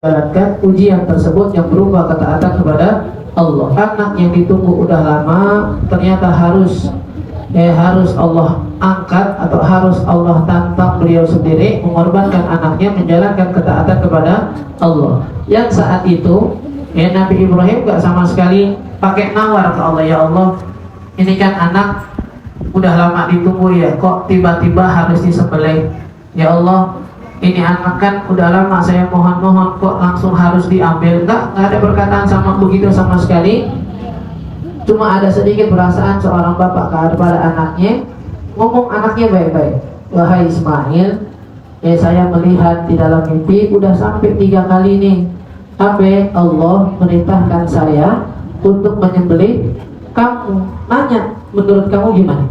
jalankan ujian tersebut yang berupa ketaatan kepada Allah. Anak yang ditunggu udah lama ternyata harus Allah angkat atau harus Allah tantang beliau sendiri mengorbankan anaknya menjalankan ketaatan kepada Allah. Yang saat itu Nabi Ibrahim gak sama sekali pakai nawar ke Allah, ya Allah, ini kan anak udah lama ditunggu ya, kok tiba-tiba harus disembelih. Ya Allah, ini anak kan udah lama saya mohon-mohon, kok langsung harus diambil. Enggak ada perkataan sama begitu sama sekali. Cuma ada sedikit perasaan seorang bapak kepada anaknya, ngomong anaknya baik-baik. Wahai Ismail, saya melihat di dalam mimpi udah sampai 3 kali nih Allah merintahkan saya untuk menyembelih kamu. Nanya, menurut kamu gimana?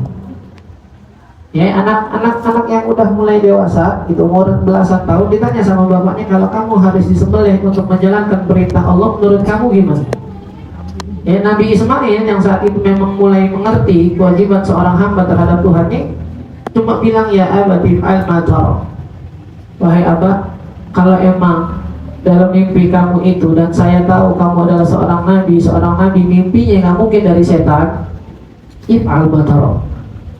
Ya, anak-anak yang udah mulai dewasa, itu umur belasan tahun, ditanya sama bapaknya, kalau kamu harus disembelih untuk menjalankan perintah Allah, menurut kamu gimana? Ya, Nabi Ismail yang saat itu memang mulai mengerti kewajiban seorang hamba terhadap Tuhannya, cuma bilang, ya abati fa'al ma tara. Wahai abah, kalau emang dalam mimpi kamu itu, dan saya tahu kamu adalah seorang nabi mimpinya nggak mungkin dari setan, if'al ma tara.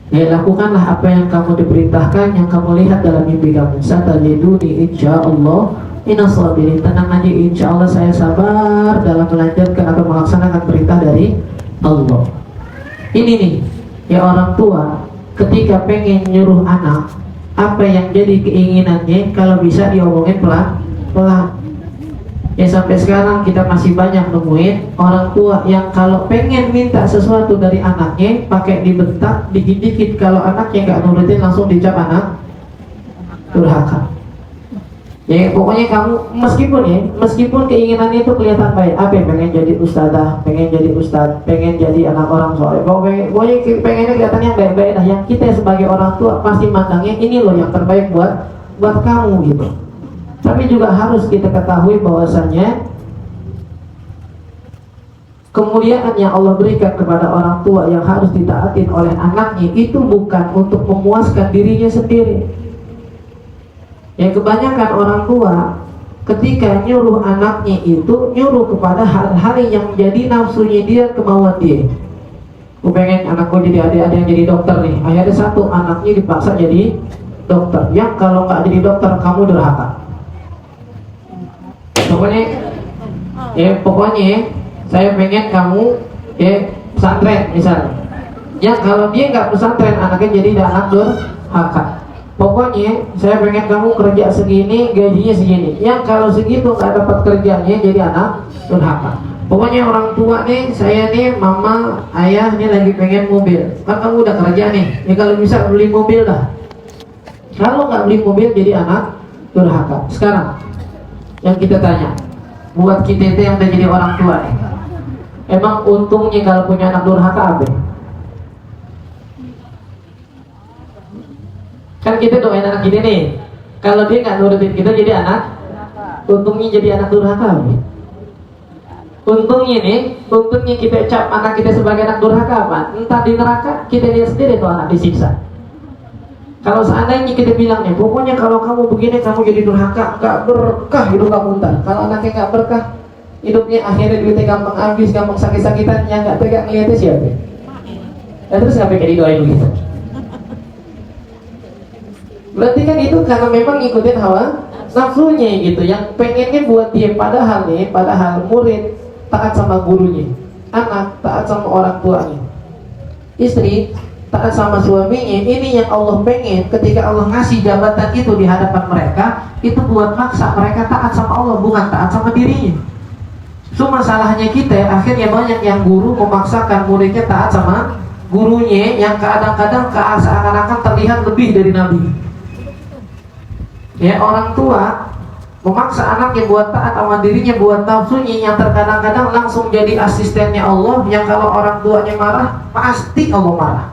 Ya, lakukanlah apa yang kamu diperintahkan, yang kamu lihat dalam mimpi kamu. Satajiduni insyaallah minas sabirin. Tenang aja, insyaallah saya sabar dalam melanjutkan atau melaksanakan perintah dari Allah. Ini nih, ya orang tua ketika pengen nyuruh anak, apa yang jadi keinginannya kalau bisa diomongin pelan-pelan. Ya, sampai sekarang kita masih banyak nemuin orang tua yang kalau pengen minta sesuatu dari anaknya pakai dibentak, dikit-dikit. Kalau anaknya nggak nurutin langsung dicap anak durhaka. Ya, pokoknya kamu meskipun keinginan itu kelihatan baik, apa pengen jadi ustadzah, pengen jadi ustadz, pengen jadi anak orang soleh, pokoknya pengennya kelihatannya baik-baik. Nah, yang kita sebagai orang tua pasti mandangnya ini loh yang terbaik buat kamu gitu. Tapi juga harus kita ketahui bahwasanya kemuliaan yang Allah berikan kepada orang tua yang harus ditaatin oleh anaknya itu bukan untuk memuaskan dirinya sendiri. Ya, kebanyakan orang tua ketika nyuruh anaknya itu nyuruh kepada hal-hal yang menjadi nafsunya dia, kemauan dia. Aku pengen anakku jadi ada yang jadi dokter nih. Akhirnya satu anaknya dipaksa jadi dokter. Yang kalau nggak jadi dokter kamu durhaka. Pokoknya saya pengen kamu pesantren misalnya. Ya, kalau dia nggak pesantren anaknya jadi anak durhaka. Pokoknya saya pengen kamu kerja segini, gajinya segini. Yang kalau segitu nggak dapat kerjanya jadi anak durhaka. Pokoknya orang tua nih, saya nih mama, ayah nih lagi pengen mobil. Kan kamu udah kerja nih, ya kalau bisa beli mobil dah. Kalau nggak beli mobil jadi anak durhaka. Sekarang yang kita tanya, buat kita itu yang udah jadi orang tua nih, emang untungnya kalau punya anak durhaka apa? Kan kita doain anak kita nih, kalau dia nggak nurutin kita jadi anak, untungnya jadi anak durhaka apa? Untungnya kita cap anak kita sebagai anak durhaka apa? Entah di neraka kita lihat sendiri tuh anak disiksa. Kalau seandainya kita bilang nih, pokoknya kalau kamu begini kamu jadi durhaka, nggak berkah hidup kamu ntar. Kalau anaknya nggak berkah hidupnya, akhirnya duitnya gampang habis, gampang sakit-sakitan, yang nggak tegak ngeliatnya siapa? Dan terus ngapain kayak didoain begitu? Berarti kan itu karena memang ngikutin hawa nafsunya gitu, yang pengennya buat dia. Padahal murid taat sama gurunya, anak taat sama orang tuanya, istri taat sama suaminya. Ini yang Allah pengen. Ketika Allah ngasih jabatan itu di hadapan mereka, itu buat maksa mereka taat sama Allah, bukan taat sama dirinya. Cuma salahnya kita, akhirnya banyak yang guru memaksakan muridnya taat sama gurunya, yang kadang-kadang seakan-akan terlihat lebih dari Nabi. Ya, orang tua memaksa anaknya buat taat sama dirinya, buat nafsunya, yang terkadang-kadang langsung jadi asistennya Allah, yang kalau orang tuanya marah, pasti Allah marah.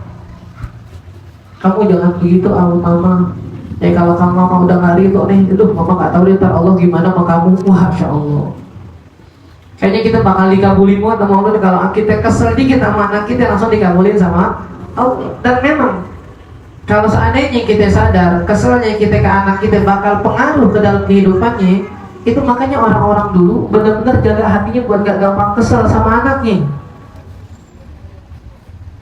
Kamu jangan begitu, mama. Kalau kamu mama udah nggak ridho nih, mama nggak tahu deh Allah gimana sama kamu. Wah, Masya Allah. Kayaknya kita bakal dikabulin banget sama Allah. Kalau kita kesel dikit sama anak kita, langsung dikabulin sama Allah. Dan memang kalau seandainya kita sadar keselnya kita ke anak kita bakal pengaruh ke dalam kehidupannya, Itu makanya orang-orang dulu benar-benar jaga hatinya buat gak gampang kesel sama anaknya.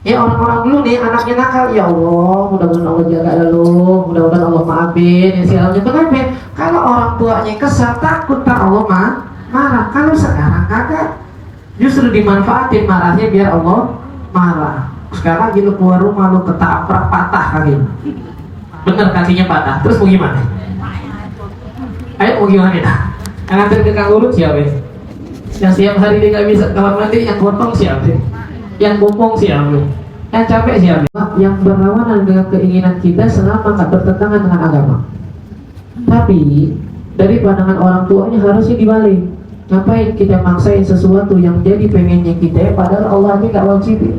Ya orang-orang dulu nih anaknya nakal, ya Allah mudah-mudahan Allah jaga lu, mudah-mudahan Allah maafin ya segala macam. Kenapa? Kalau orang tuanya kesal takut tak Allah marah. Kalau sekarang kagak, justru dimanfaatin marahnya biar Allah marah. Sekarang gitu keluar rumah lu ketabrak patah kaki, bener kakinya patah, terus mau gimana? Ayo mau gimana? Yang nganter ke kang urut siapa? Yang siang hari dia gak bisa kamar mandi, yang potong siapa? Yang kumpung siapa? Yang capek siapa? Yang berlawanan dengan keinginan kita selama gak bertentangan dengan agama. Tapi dari pandangan orang tuanya harusnya dibalik. Ngapain kita maksain sesuatu yang jadi pengennya kita, padahal Allah aja gak wajibin.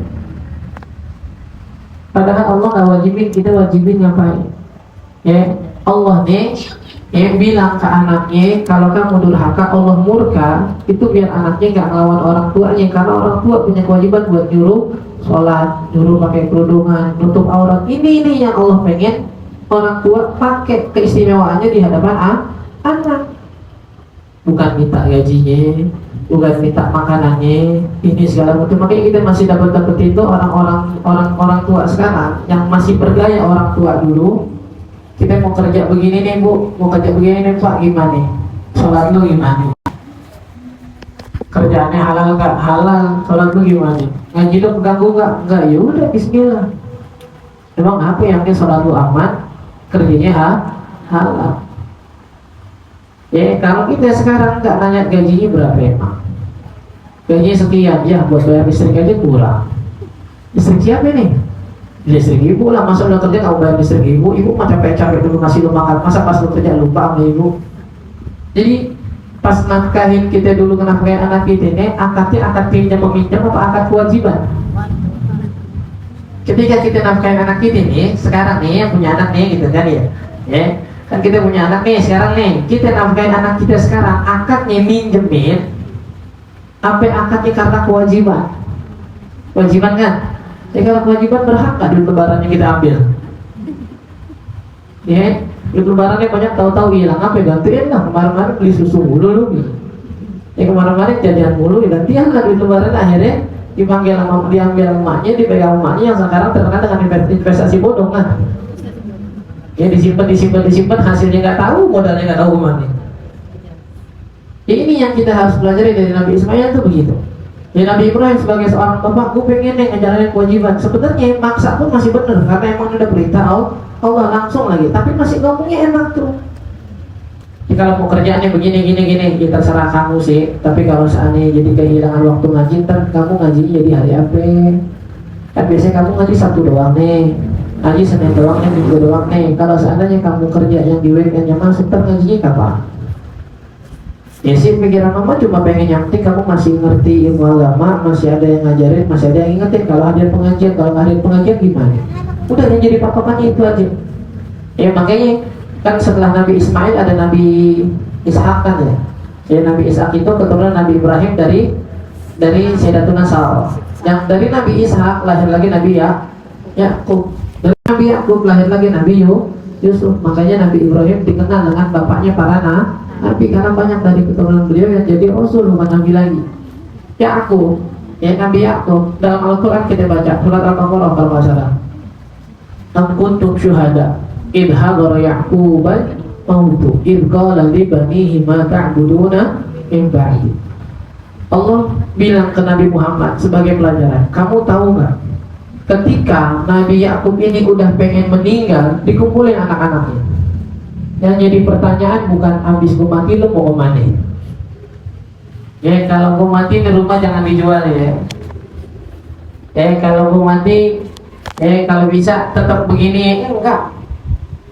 Padahal Allah gak wajibin, kita wajibin ngapain? Ya Allah nih yang bilang ke anaknya, kalau kamu durhaka Allah murka, itu biar anaknya gak ngelawan orang tuanya. Karena orang tua punya kewajiban buat nyuruh sholat, nyuruh pakai kerudungan, nutup aurat. Ini yang Allah pengen orang tua pakai keistimewaannya di hadapan anak. Bukan minta gajinya, bukan minta makanannya, ini segala macam. Makanya kita masih dapat itu orang tua sekarang yang masih bergaya orang tua dulu. Kita mau kerja begini nih bu, mau kerja begini nih pak, gimana? Sholat lu gimana? Kerjaannya halal gak? Halal. Sholat lu gimana? Ngaji lu mengganggu gak? Enggak. Ya udah bismillah. Emang apa yang penting sholat lu aman, kerjanya halal. Ya kalau kita sekarang nggak nanya gajinya berapa emang? Gajinya sekian, ya buat bayar listrik aja kurang. Listrik siapa nih? Listrik ibu lah, masa udah kerja nggak bayar listrik ibu? Ibu mah capek-capek dulu ngasih lu makan, masa pas lu kerja lupa sama ibu? Jadi pas nafkahin kita dulu ke nafkahin anak kita ini, akadnya akad pinjam meminjam apa akad kewajiban? Ketika kita nafkahin anak kita ini, sekarang nih yang punya anak nih gitu kan ya, kan kita punya anak nih sekarang nih, kita nafkahin anak kita sekarang, akadnya minjemin, apa akadnya karena kewajiban? Kewajiban kan? Ya kalau kewajiban berhak gak duit lebaran yang kita ambil? Ya, duit lebarannya banyak tahu-tahu hilang, apa gantiin lah. Kemarin-kemarin beli susu mulu lu gitu. Ya kemarin-kemarin jajan mulu, ya gantian lah duit lebaran. Akhirnya dipanggil sama diambil emaknya, dipegang emaknya yang sekarang terkenal dengan investasi bodong kan. Ya disimpan, hasilnya nggak tahu, modalnya nggak tahu kemana. Ya, ini yang kita harus pelajari dari Nabi Ismail itu begitu. Ya Nabi Ibrahim sebagai seorang bapak, gue pengen nih ngejalanin kewajiban. Sebenarnya maksa pun masih bener, karena emang udah beritahu Allah langsung lagi. Tapi masih ngomongnya enak tuh. Jadi kalau mau kerjaannya begini, kita serah kamu sih. Tapi kalau seandainya jadi kehilangan waktu ngaji, ntar kamu ngajinya jadi hari apa? Kan biasanya kamu ngaji Sabtu doang nih, ngaji Senin doang nih, Minggu doang nih. Kalau seandainya kamu kerja yang di weekendnya masuk, ntar ngajinya kapan? Ya sih pikiran mama cuma pengen yang penting kamu masih ngerti ilmu agama, masih ada yang ngajarin, masih ada yang ingetin. Kalau hadir pengajian, kalau nggak hadir pengajian gimana? Udah yang jadi patokannya itu aja. Ya makanya kan setelah Nabi Ismail ada Nabi Ishak kan ya. Jadi Nabi Ishak itu keturunan Nabi Ibrahim dari Sayyidatuna Sarah. Yang dari Nabi Ishak lahir lagi Nabi Yakub. Dari Nabi Yakub lahir lagi Nabi Yusuf. Makanya Nabi Ibrahim dikenal dengan bapaknya para Nabi, karena banyak dari keturunan beliau yang jadi Rasul, bukan Nabi lagi. Yakub, ya Nabi Yakub. Dalam Al-Quran kita baca surat Al-Baqarah kalau nggak salah. Am kuntum syuhada idh hadara Yaquban mautu idh qala li banihi ma ta'buduna min ba'di. Allah bilang ke Nabi Muhammad sebagai pelajaran, kamu tahu nggak? Ketika Nabi Yakub ini udah pengen meninggal, dikumpulin anak-anaknya. Yang jadi pertanyaan bukan habis gue mati lu mau kemana? Ya kalau gue mati di rumah jangan dijual ya. Ya kalau gue mati, kalau bisa tetap begini. Enggak.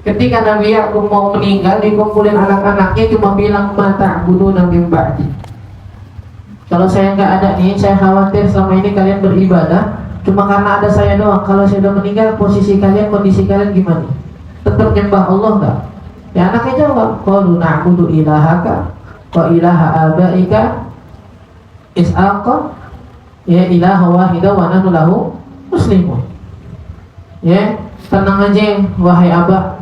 Ketika Nabi Yakub mau meninggal, dikumpulin anak-anaknya cuma bilang mata bunuh Nabi Ba'di. Kalau saya nggak ada nih, saya khawatir selama ini kalian beribadah cuma karena ada saya doang. Kalau saya udah meninggal, posisi kalian, kondisi kalian gimana? Tetap nyembah Allah nggak? Ya anaknya jawab, qalu na'budu ilahaka wa ilaha abaika Is'aqa ya ilaha wahida wa nahnu lahu muslimun. Ya, tenang aja wahai abah.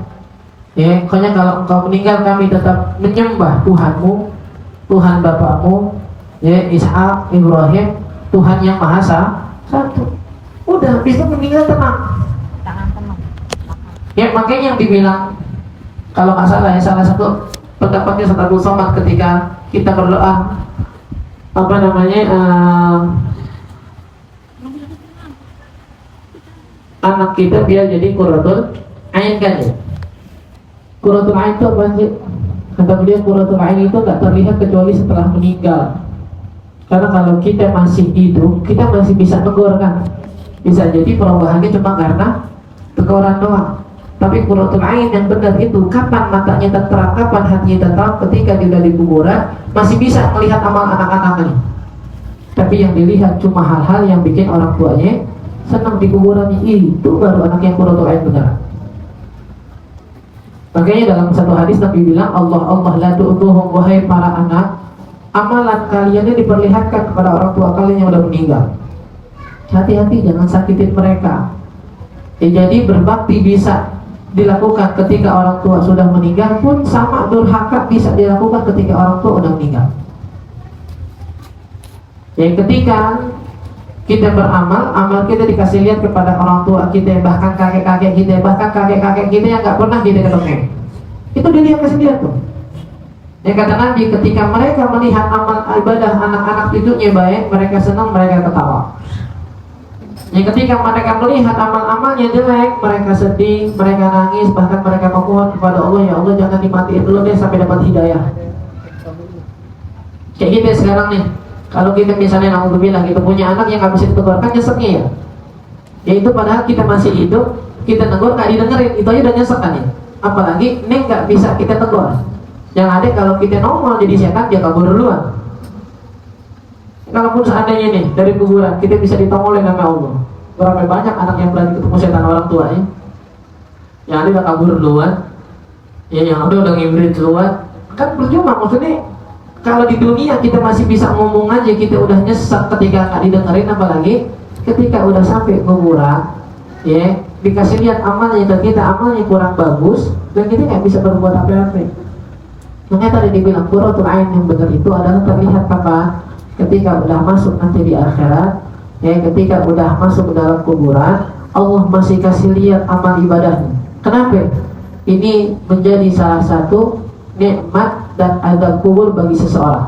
Ya, pokoknya kalau engkau meninggal kami tetap menyembah Tuhanmu Tuhan bapakmu, ya Ishak, Ibrahim, Tuhan yang Maha Satu. Udah, bisa meninggal tenang. Ya makanya yang dibilang, kalau nggak salah ya, salah satu pendapatnya Ustaz Abdul Somad ketika kita berdoa apa namanya anak kita biar jadi qurratul ain kan ya. Qurratul ain itu apa sih? Kata beliau qurratul ain itu nggak terlihat kecuali setelah meninggal. Karena kalau kita masih hidup, kita masih bisa tegur kan. Bisa jadi perubahannya cuma karena teguran doang. Tapi qurratul ain yang benar itu kapan matanya tenteram, kapan hatinya tenteram, ketika dia sudah di kuburan masih bisa melihat amal anak-anaknya. Tapi yang dilihat cuma hal-hal yang bikin orang tuanya senang di kuburan, itu baru anak yang qurratul ain benar. Makanya dalam satu hadis Nabi bilang, Allah la tu'tuhum, wahai para anak, amalan kalian ini diperlihatkan kepada orang tua kalian yang sudah meninggal. Hati-hati jangan sakitin mereka. Jadi berbakti bisa dilakukan ketika orang tua sudah meninggal, pun sama durhaka bisa dilakukan ketika orang tua sudah meninggal. Ketika kita beramal, amal kita dikasih lihat kepada orang tua kita, bahkan kakek-kakek kita, bahkan kakek-kakek kita yang nggak pernah kita ketemu, itu dilihat kasih lihat tuh. Yang kata Nabi, ketika mereka melihat amal ibadah anak-anak cucunya baik, mereka senang, mereka ketawa. Yang ketika mereka melihat amal-amalnya jelek, mereka sedih, mereka nangis, bahkan mereka memohon kepada Allah, ya Allah jangan dimatiin dulu deh sampai dapat hidayah. Kayak kita sekarang nih, kalau kita misalnya naudzubillah kita punya anak yang nggak bisa ditegur, kan nyeseknya ya. Yaitu padahal kita masih hidup, kita tegur nggak didengerin, itu aja udah nyesek kan ya. Apalagi neng nggak bisa kita tegur. Yang ada kalau kita nongol jadi setan, dia kabur duluan. Kalaupun seandainya nih dari kuburan kita bisa ditongolin sama Allah, berapa banyak anak yang berani ketemu setan orang tuanya, yang ada udah kabur duluan, ya yang ada udah ngibrit duluan, kan percuma. Maksudnya kalau di dunia kita masih bisa ngomong aja, kita udah nyesek ketika nggak didengerin, apalagi ketika udah sampai kuburan, ya dikasih lihat amalnya dan kita amalnya kurang bagus dan kita nggak bisa berbuat apa-apa. Makanya tadi dibilang qurratul ain yang benar itu adalah terlihat apa? Ketika udah masuk nanti di akhirat, ya ketika udah masuk ke dalam kuburan, Allah masih kasih lihat amal ibadahnya. Kenapa? Ini menjadi salah satu nikmat dan azab kubur bagi seseorang.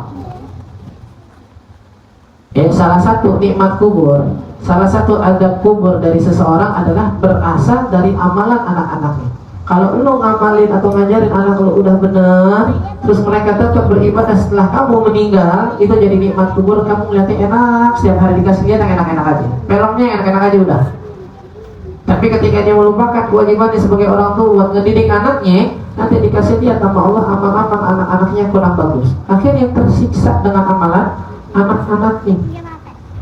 Ya, salah satu nikmat kubur, salah satu azab kubur dari seseorang adalah berasal dari amalan anak-anaknya. Kalau lo ngamalin atau ngajarin anak lo udah bener, terus mereka tetap beribadah setelah kamu meninggal, itu jadi nikmat kubur. Kamu ngeliatnya enak, setiap hari dikasih lihat yang enak-enak aja, filmnya enak-enak aja udah. Tapi ketika dia melupakan kewajibannya sebagai orang tua buat ngedidik anaknya, nanti dikasih lihat sama Allah amal-amal anak-anaknya kurang bagus. Akhirnya tersiksa dengan amalan anak-anaknya.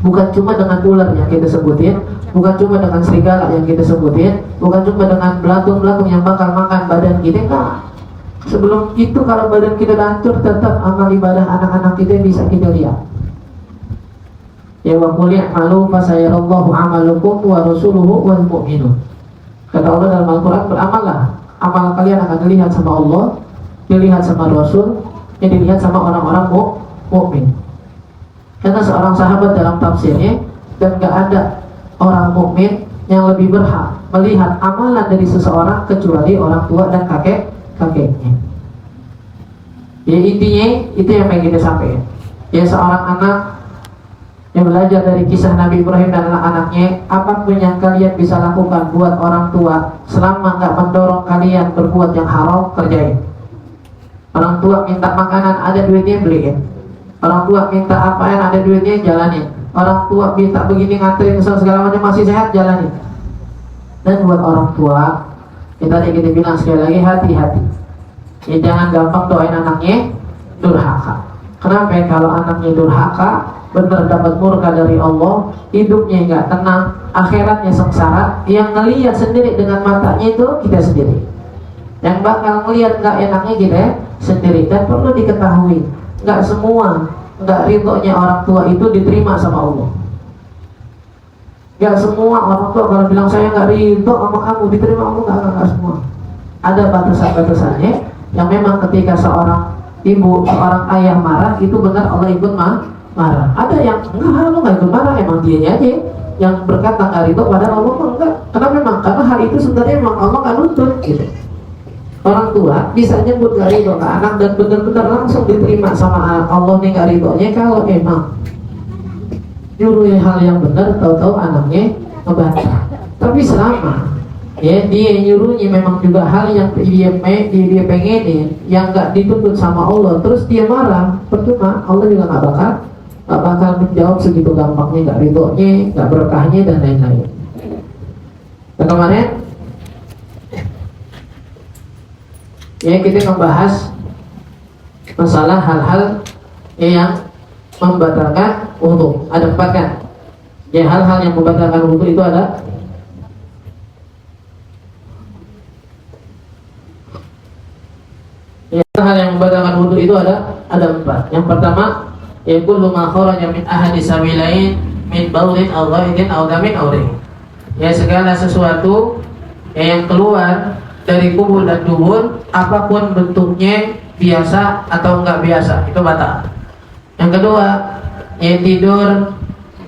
Bukan cuma dengan ular yang kita sebutin, bukan cuma dengan serigala yang kita sebutin, bukan cuma dengan belatung-belatung yang bakal makan badan kita, enggak. Sebelum itu kalau badan kita hancur, tetap amal ibadah anak-anak kita bisa kita lihat. Ya wa qul i'malu fasayarallahu 'amalukum wa rasuluhu wal mu'minun. Kata Allah dalam Al-Qur'an, beramallah, amal kalian akan dilihat sama Allah, dilihat sama Rasul, yang dilihat sama orang-orang mukmin. Karena seorang sahabat dalam tafsirnya, dan gak ada orang mukmin yang lebih berhak melihat amalan dari seseorang kecuali orang tua dan kakeknya. Ya intinya itu yang pengen kita sampaikan. Ya seorang anak yang belajar dari kisah Nabi Ibrahim dan anak-anaknya, apapun yang kalian bisa lakukan buat orang tua selama gak mendorong kalian berbuat yang haram, kerjain. Orang tua minta makanan, ada duitnya, beliin. Orang tua minta apa yang ada duitnya, jalanin. Orang tua minta begini, nganterin segala macam, masih sehat, jalanin. Dan buat orang tua, kita bilang sekali lagi, hati-hati. Ya jangan gampang doain anaknya durhaka. Kenapa? Kalau anaknya durhaka, benar dapat murka dari Allah, hidupnya nggak tenang, akhiratnya sengsara. Yang ngelihat sendiri dengan matanya itu kita sendiri. Yang bakal ngelihat nggak enaknya kita sendiri. Dan perlu diketahui, nggak semua, nggak ridhonya orang tua itu diterima sama Allah. Nggak semua orang tua kalau bilang saya nggak ridho sama kamu diterima Allah, nggak semua. Ada batasan-batasannya yang memang ketika seorang ibu, seorang ayah marah, itu benar Allah ikut marah. Ada yang enggak, lu nggak ikut marah, emang dia aja yang berkata nggak ridho pada Allah. Enggak, karena hal itu sebenarnya memang Allah nggak nuntut gitu. Orang tua bisa nyebut nggak ridho ke anak dan benar-benar langsung diterima sama Allah nih nggak ridhonya kalau emang nyuruh hal yang benar, tahu-tahu anaknya ngebantah. Tapi selama ya dia nyuruhnya memang juga hal yang dia pengenin, yang nggak dituntut sama Allah, terus dia marah, percuma, Allah juga nggak bakal menjawab segitu gampangnya, nggak ridhonya, nggak berkahnya dan lain-lain. Nah, kemarin ya kita membahas masalah hal-hal yang membatalkan wudu. Ada 4 kan? Ya, hal-hal yang membatalkan wudu itu ada hal yang membatalkan wudu itu ada 4. Yang pertama, ya kullu ma kharaja min ahadi sabilain min baulin aw ghaidin aw damin aw rih. Ya, segala sesuatu yang keluar dari kubur dan dubur, apapun bentuknya, biasa atau enggak biasa, itu batal. Yang kedua, ya tidur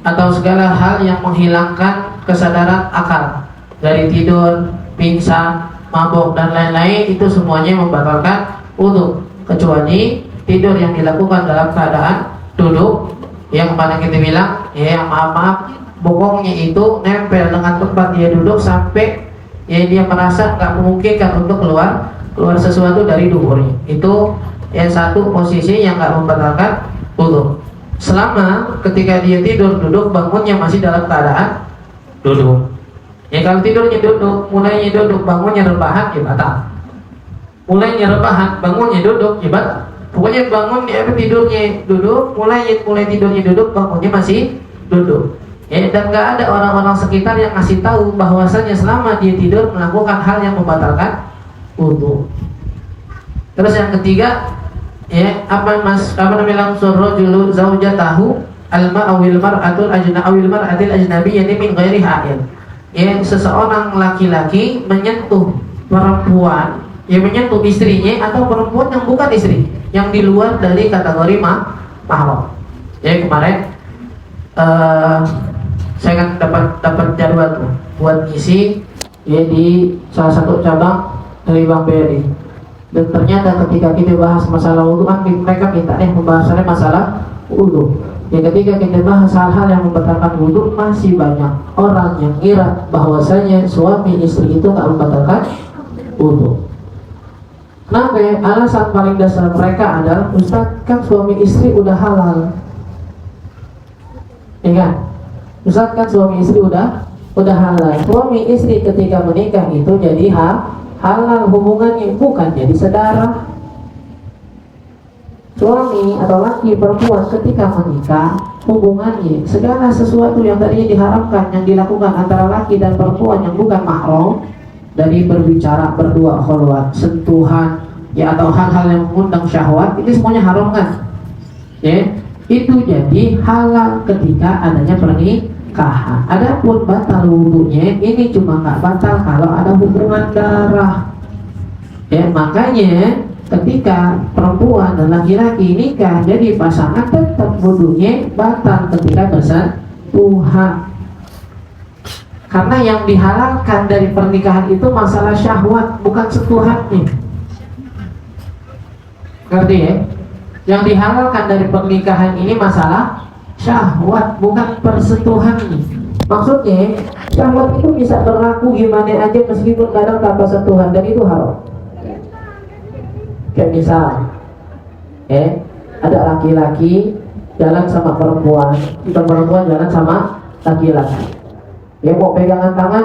atau segala hal yang menghilangkan kesadaran akal, dari tidur, pingsan, mabuk dan lain-lain, itu semuanya membatalkan wudu, kecuali tidur yang dilakukan dalam keadaan duduk, yang kemarin kita bilang ya, yang maaf bokongnya itu nempel dengan tempat dia duduk sampai ya dia merasa nggak memungkinkan untuk keluar sesuatu dari duburnya. Itu yang satu posisi yang nggak membatalkan wudu. Selama ketika dia tidur duduk, bangunnya masih dalam keadaan duduk. Ya, kalau tidurnya duduk, mulainya duduk, bangunnya rebahan, ya batal. Mulainya rebahan, bangunnya duduk, ya batal. Pokoknya bangun ya, tidurnya duduk, mulai tidurnya duduk, bangunnya masih duduk. Ya, dan nggak ada orang-orang sekitar yang ngasih tahu bahwasanya selama dia tidur melakukan hal yang membatalkan wudu. Terus yang ketiga, ya apa namanya, surrajulu zaujatahu al-ma'awil mar'atul ajna'awil mar'atil ajnabiyyati min ghairi ha'il. Ya, seseorang laki-laki menyentuh perempuan, ya menyentuh istrinya atau perempuan yang bukan istri, yang di luar dari kategori mahram. Ya, kemarin saya kan dapat jadwal tuh buat ngisi ya di salah satu cabang dari Bang BRI. Dan ternyata ketika kita bahas masalah wudu, kan mereka minta pembahasannya masalah wudu. Ya, ketika kita bahas hal-hal yang membatalkan wudu, masih banyak orang yang ngira bahwasanya suami istri itu nggak membatalkan wudu. Kenapa? Alasan paling dasar mereka adalah, Ustaz, kan suami istri udah halal. Ya kan? Ustaz, kan suami istri udah halal. Suami istri ketika menikah itu jadi halal hubungannya, bukan jadi saudara. Suami atau laki perempuan ketika menikah, hubungannya segala sesuatu yang tadinya diharamkan yang dilakukan antara laki dan perempuan yang bukan mahram, dari berbicara berdua khalwat, sentuhan ya, atau hal-hal yang mengundang syahwat, ini semuanya haram kan? Ya, itu jadi halal ketika adanya pernikahan. Adapun batal wudunya ini cuma nggak batal kalau ada hubungan darah. Ya, makanya ketika perempuan dan laki-laki nikah jadi pasangan, tetap wudunya batal ketika bersentuhan. Karena yang dihalalkan dari pernikahan itu masalah syahwat, bukan sentuhannya. Ngerti ya? Yang dihalalkan dari pernikahan ini masalah syahwat, bukan persentuhannya. Maksudnya syahwat itu bisa berlaku gimana aja meskipun kadang tanpa sentuhan, dan itu haram. Kayak misal ada laki-laki jalan sama perempuan, atau perempuan jalan sama laki-laki. Ya, mau pegangan tangan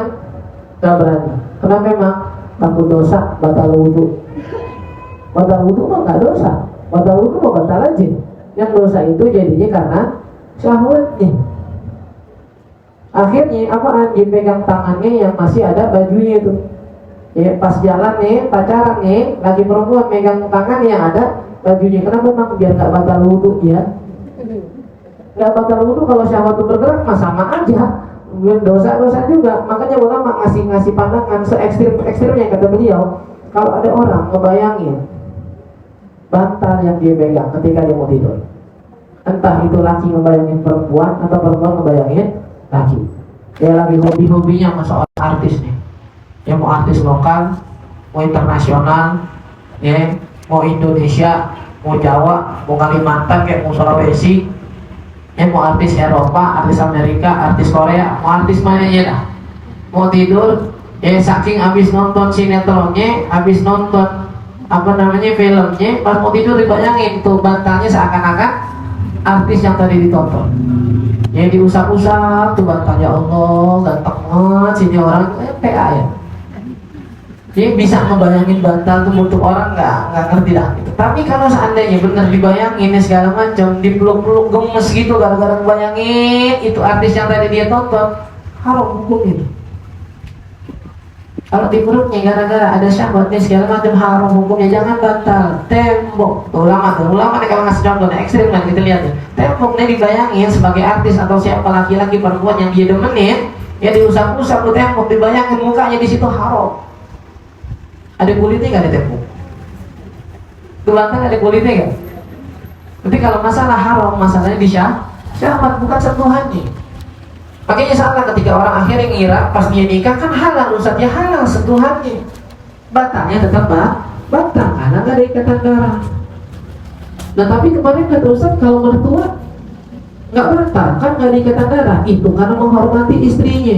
gak berani. Kenapa? Memang takut dosa, batal wudu. Batal wudu mah gak dosa, batal wudu mah batal aja. Yang dosa itu jadinya karena syahwatnya. Akhirnya apaan? Dipegang tangannya yang masih ada bajunya itu. Ya, pas jalan nih, pacaran nih, lagi perempuan megang tangan yang ada bajunya. Kenapa? Memang biar gak batal wudu ya. Gak batal wudu kalau syahwat itu bergerak mah sama aja, dosa-dosa juga. Makanya ulama ngasih pandangan se-ekstrim-ekstrimnya, kata beliau, kalau ada orang ngebayangin bantal yang dia pegang ketika dia mau tidur. Entah itu laki ngebayangin perempuan atau perempuan ngebayangin laki. Dia lagi hobi-hobinya sama seorang artis nih. Ya mau artis lokal, mau internasional, ya mau Indonesia, mau Jawa, mau Kalimantan, kayak mau Sulawesi, ya mau artis Eropa, artis Amerika, artis Korea, mau artis mana aja dah. Mau tidur, ya saking habis nonton sinetronnya, habis nonton filmnya, pas mau tidur dibayangin tuh bantalnya seakan-akan artis yang tadi ditonton. Ya diusap-usap tuh bantalnya, Allah ganteng banget sini orang, PA ya. Dia bisa ngebayangin bantal tuh untuk orang nggak ngerti dah gitu. Tapi kalau seandainya benar dibayangin segala macam, dipeluk-peluk gemes gitu gara-gara ngebayangin itu artis yang tadi dia tonton, haram hukumnya. Kalau di perutnya gara-gara ada syahwatnya segala macam, haram hukumnya. Jangan bantal, tembok. Ulama nih kalau ngasih contoh ekstrim kan kita lihat ya. Temboknya dibayangin sebagai artis atau siapa laki-laki perempuan yang dia demenin, ya diusap-usap tuh tembok, dibayangin mukanya di situ, haram. Ada kulitnya nggak ada tembok? Tulangan ada kulitnya nggak? Tapi kalau masalah haram, masalahnya di syahwat, bukan sentuhannya. Makanya salah ketika orang akhirnya ngira pas dia nikah kan halal, Ustaz, ya halal sentuhannya. Batalnya tetap batal karena nggak ada ikatan darah. Nah tapi kemarin kata Ustaz kalau mertua nggak batal kan nggak ada ikatan darah, itu karena menghormati istrinya.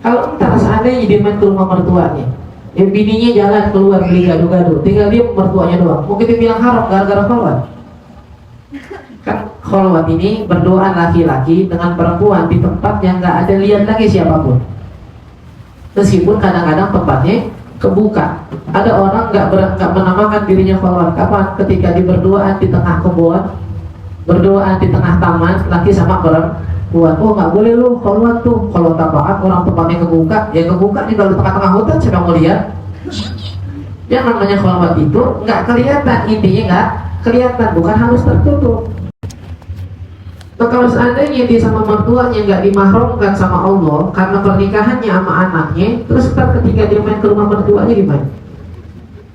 Kalau entar seandainya dia main ke rumah mertuanya, ya bininya jalan keluar beli gado-gado, tinggal dia mertuanya doang, mau kita bilang haram gara-gara kholwat? Kan kholwat ini berdoa laki-laki dengan perempuan di tempat yang nggak ada lihat lagi siapapun. Meskipun kadang-kadang tempatnya kebuka. Ada orang nggak menamakan dirinya kholwat. Kapan? Ketika di berdoa di tengah kebun, berdoa di tengah taman, laki sama perempuan. Oh nggak boleh lu kholwat tuh. Kalau apaan orang tempatnya kebuka, ya kebuka di dalam tengah-tengah hutan siapa mau lihat? Yang namanya kholwat itu nggak kelihatan, intinya nggak kelihatan, bukan harus tertutup. Nah kalau seandainya dia sama mertuanya nggak dimahramkan sama Allah karena pernikahannya sama anaknya, terus ketika dia main ke rumah mertuanya gimana?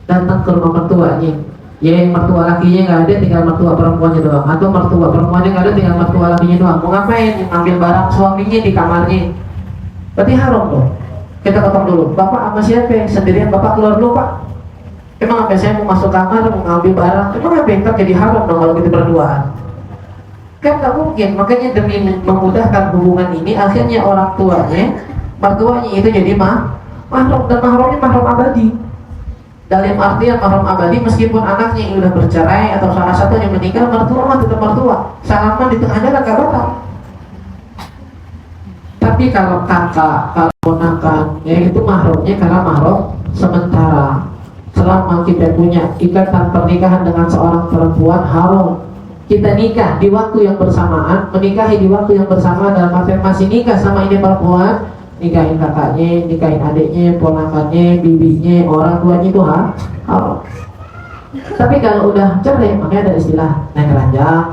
Datang ke rumah mertuanya, ya yang mertua lakinya nggak ada, tinggal mertua perempuannya doang, atau mertua perempuannya nggak ada, tinggal mertua lakinya doang. Mau ngapain? Ngambil barang suaminya di kamarnya. Berarti haram loh. Kita ketok dulu, bapak sama siapa? Sendirian, bapak keluar dulu pak. Emang apa saya mau masuk kamar mau ngambil barang? Emang apa yang jadi haram dong kalau kita berduaan? Kan nggak mungkin. Makanya demi memudahkan hubungan ini, akhirnya orang tuanya, mertuanya itu jadi mahram, dan mahramnya mahram abadi. Dalam artian mahram abadi, meskipun anaknya yang udah bercerai atau salah satunya meninggal, mertua mah tetap mertua. Salaman di tengah jalan gak batal. Tapi kalau kakak, kalau ponakan, ya itu mahramnya karena mahram sementara. Selama kita punya ikatan pernikahan dengan seorang perempuan, haram kita nikah di waktu yang bersamaan, menikahi di waktu yang bersamaan dalam arti masih nikah sama ini perempuan, nikahin kakaknya, nikahin adiknya, ponakannya, bibinya, orang tuanya itu haram. Tapi kalau udah cerai, makanya ada istilah naik ranjang,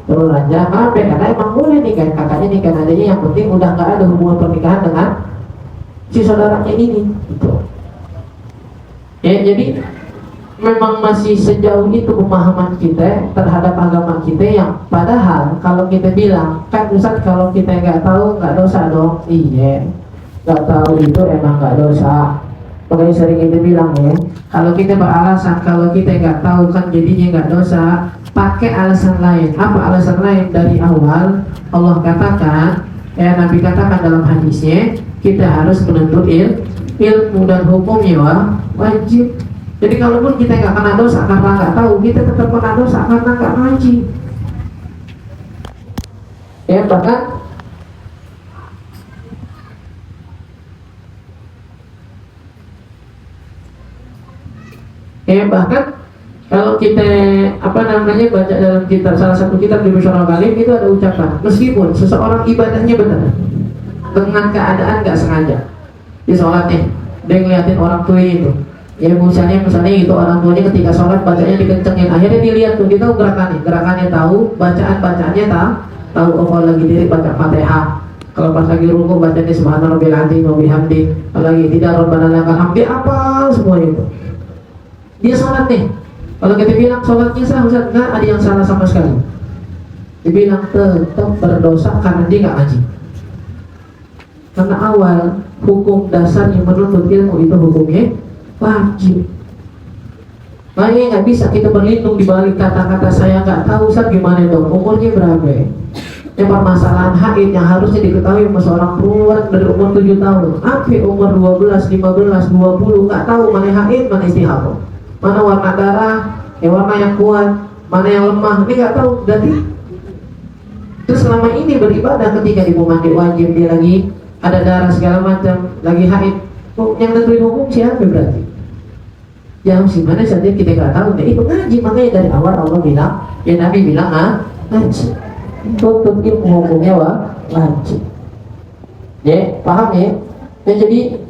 turun ranjang. Kenapa? Karena emang boleh nikahin kakaknya, nikahin adiknya, yang penting udah nggak ada hubungan pernikahan dengan si saudaranya ini. Gitu. Ya, jadi memang masih sejauh itu pemahaman kita terhadap agama kita, yang padahal kalau kita bilang kan Ustaz kalau kita nggak tahu nggak dosa dong. Iya, nggak tahu itu emang nggak dosa. Makanya sering kita bilang ya, kalau kita beralasan kalau kita nggak tahu kan jadinya nggak dosa, pakai alasan lain. Apa alasan lain? Dari awal Allah katakan, ya Nabi katakan dalam hadisnya, kita harus menuntut ilmu dan hukumnya wajib. Jadi kalaupun kita nggak kena dosa karena nggak tahu, kita tetap kena dosa karena nggak ngaji. Ya bahkan kalau kita baca dalam kitab, salah satu kitab di Musyarah Kalim itu ada ucapan, meskipun seseorang ibadahnya benar dengan keadaan nggak sengaja di sholatnya, dia ngeliatin orang tua itu. Ya misalnya itu orang tuanya ketika sholat bacanya dikencengin, akhirnya dilihat tuh, dia tahu gerakannya tahu, bacaannya tahu. Oh kalau lagi diri baca Fatihah, kalau pas lagi ruku bacanya subhana rabbil azim wa bihamdi, kalau lagi tidak rabbana lakal hamdi, apa semua itu. Dia sholat nih, Kalau kita bilang sholatnya sah, Ustaz, nggak ada yang salah sama sekali. Dibilang tetap berdosa karena dia nggak ngaji. Karena awal hukum dasar yang menuntut ilmu itu hukumnya wajib. Makanya nggak bisa kita berlindung di balik kata-kata saya nggak tahu, Ustaz, gimana dong? Umurnya berapa? Yang permasalahan haid yang harusnya diketahui sama seorang perempuan dari umur 7 tahun sampai umur 12, 15, 20 nggak tahu mana haid, mana istihadah, mana warna darah, warna yang kuat, mana yang lemah, ini nggak tahu. Berarti terus selama ini beribadah ketika ibu mandi wajib, dia lagi ada darah segala macam, lagi haid, yang tentuin hukum siapa berarti? Yang si mana saja kita nggak tahu, itu ngaji. Makanya dari awal Allah bilang, ya Nabi bilang ngaji, tutup ilmu hukumnya wajib. Ya, paham ya? Ya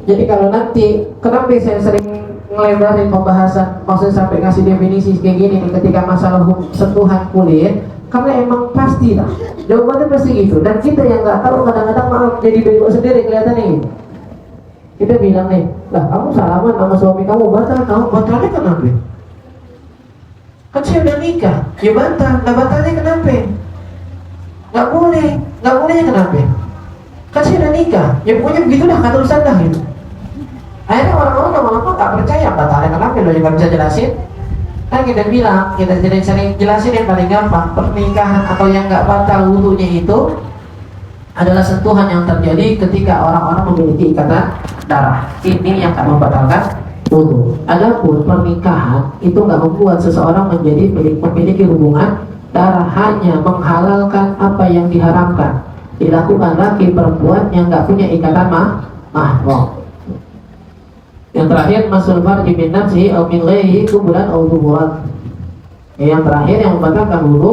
jadi kalau nanti, kenapa saya sering ngelebarin pembahasan, maksudnya sampai ngasih definisi kayak gini ketika masalah sentuhan kulit, karena emang pasti lah, jawabannya pasti gitu. Dan kita yang nggak tahu kadang-kadang maaf jadi bego sendiri kelihatannya gitu. Kita bilang nih, lah kamu salaman sama suami kamu batalnya kenapa? Kan saya udah nikah, ya batalnya kenapa? Nggak bolehnya kenapa? Kan saya udah nikah, ya pokoknya begitulah kata Ustaz dah gitu. Akhirnya orang-orang lama-lama nggak percaya, batalnya kenapa? Lo juga bisa jelasin. Kan kita bilang, kita sering jelasin yang paling gampang, pernikahan atau yang nggak batal wudunya itu adalah sentuhan yang terjadi ketika orang-orang memiliki ikatan darah. Ini yang akan membatalkan wudu. Adapun pernikahan itu nggak membuat seseorang menjadi memiliki hubungan darah, hanya menghalalkan apa yang diharamkan dilakukan laki perempuan yang nggak punya ikatan mahram. Yang terakhir, masul farji min nafsi atau min ghairihi kuburan atau tubuhan. Yang terakhir yang membatalkan wudu,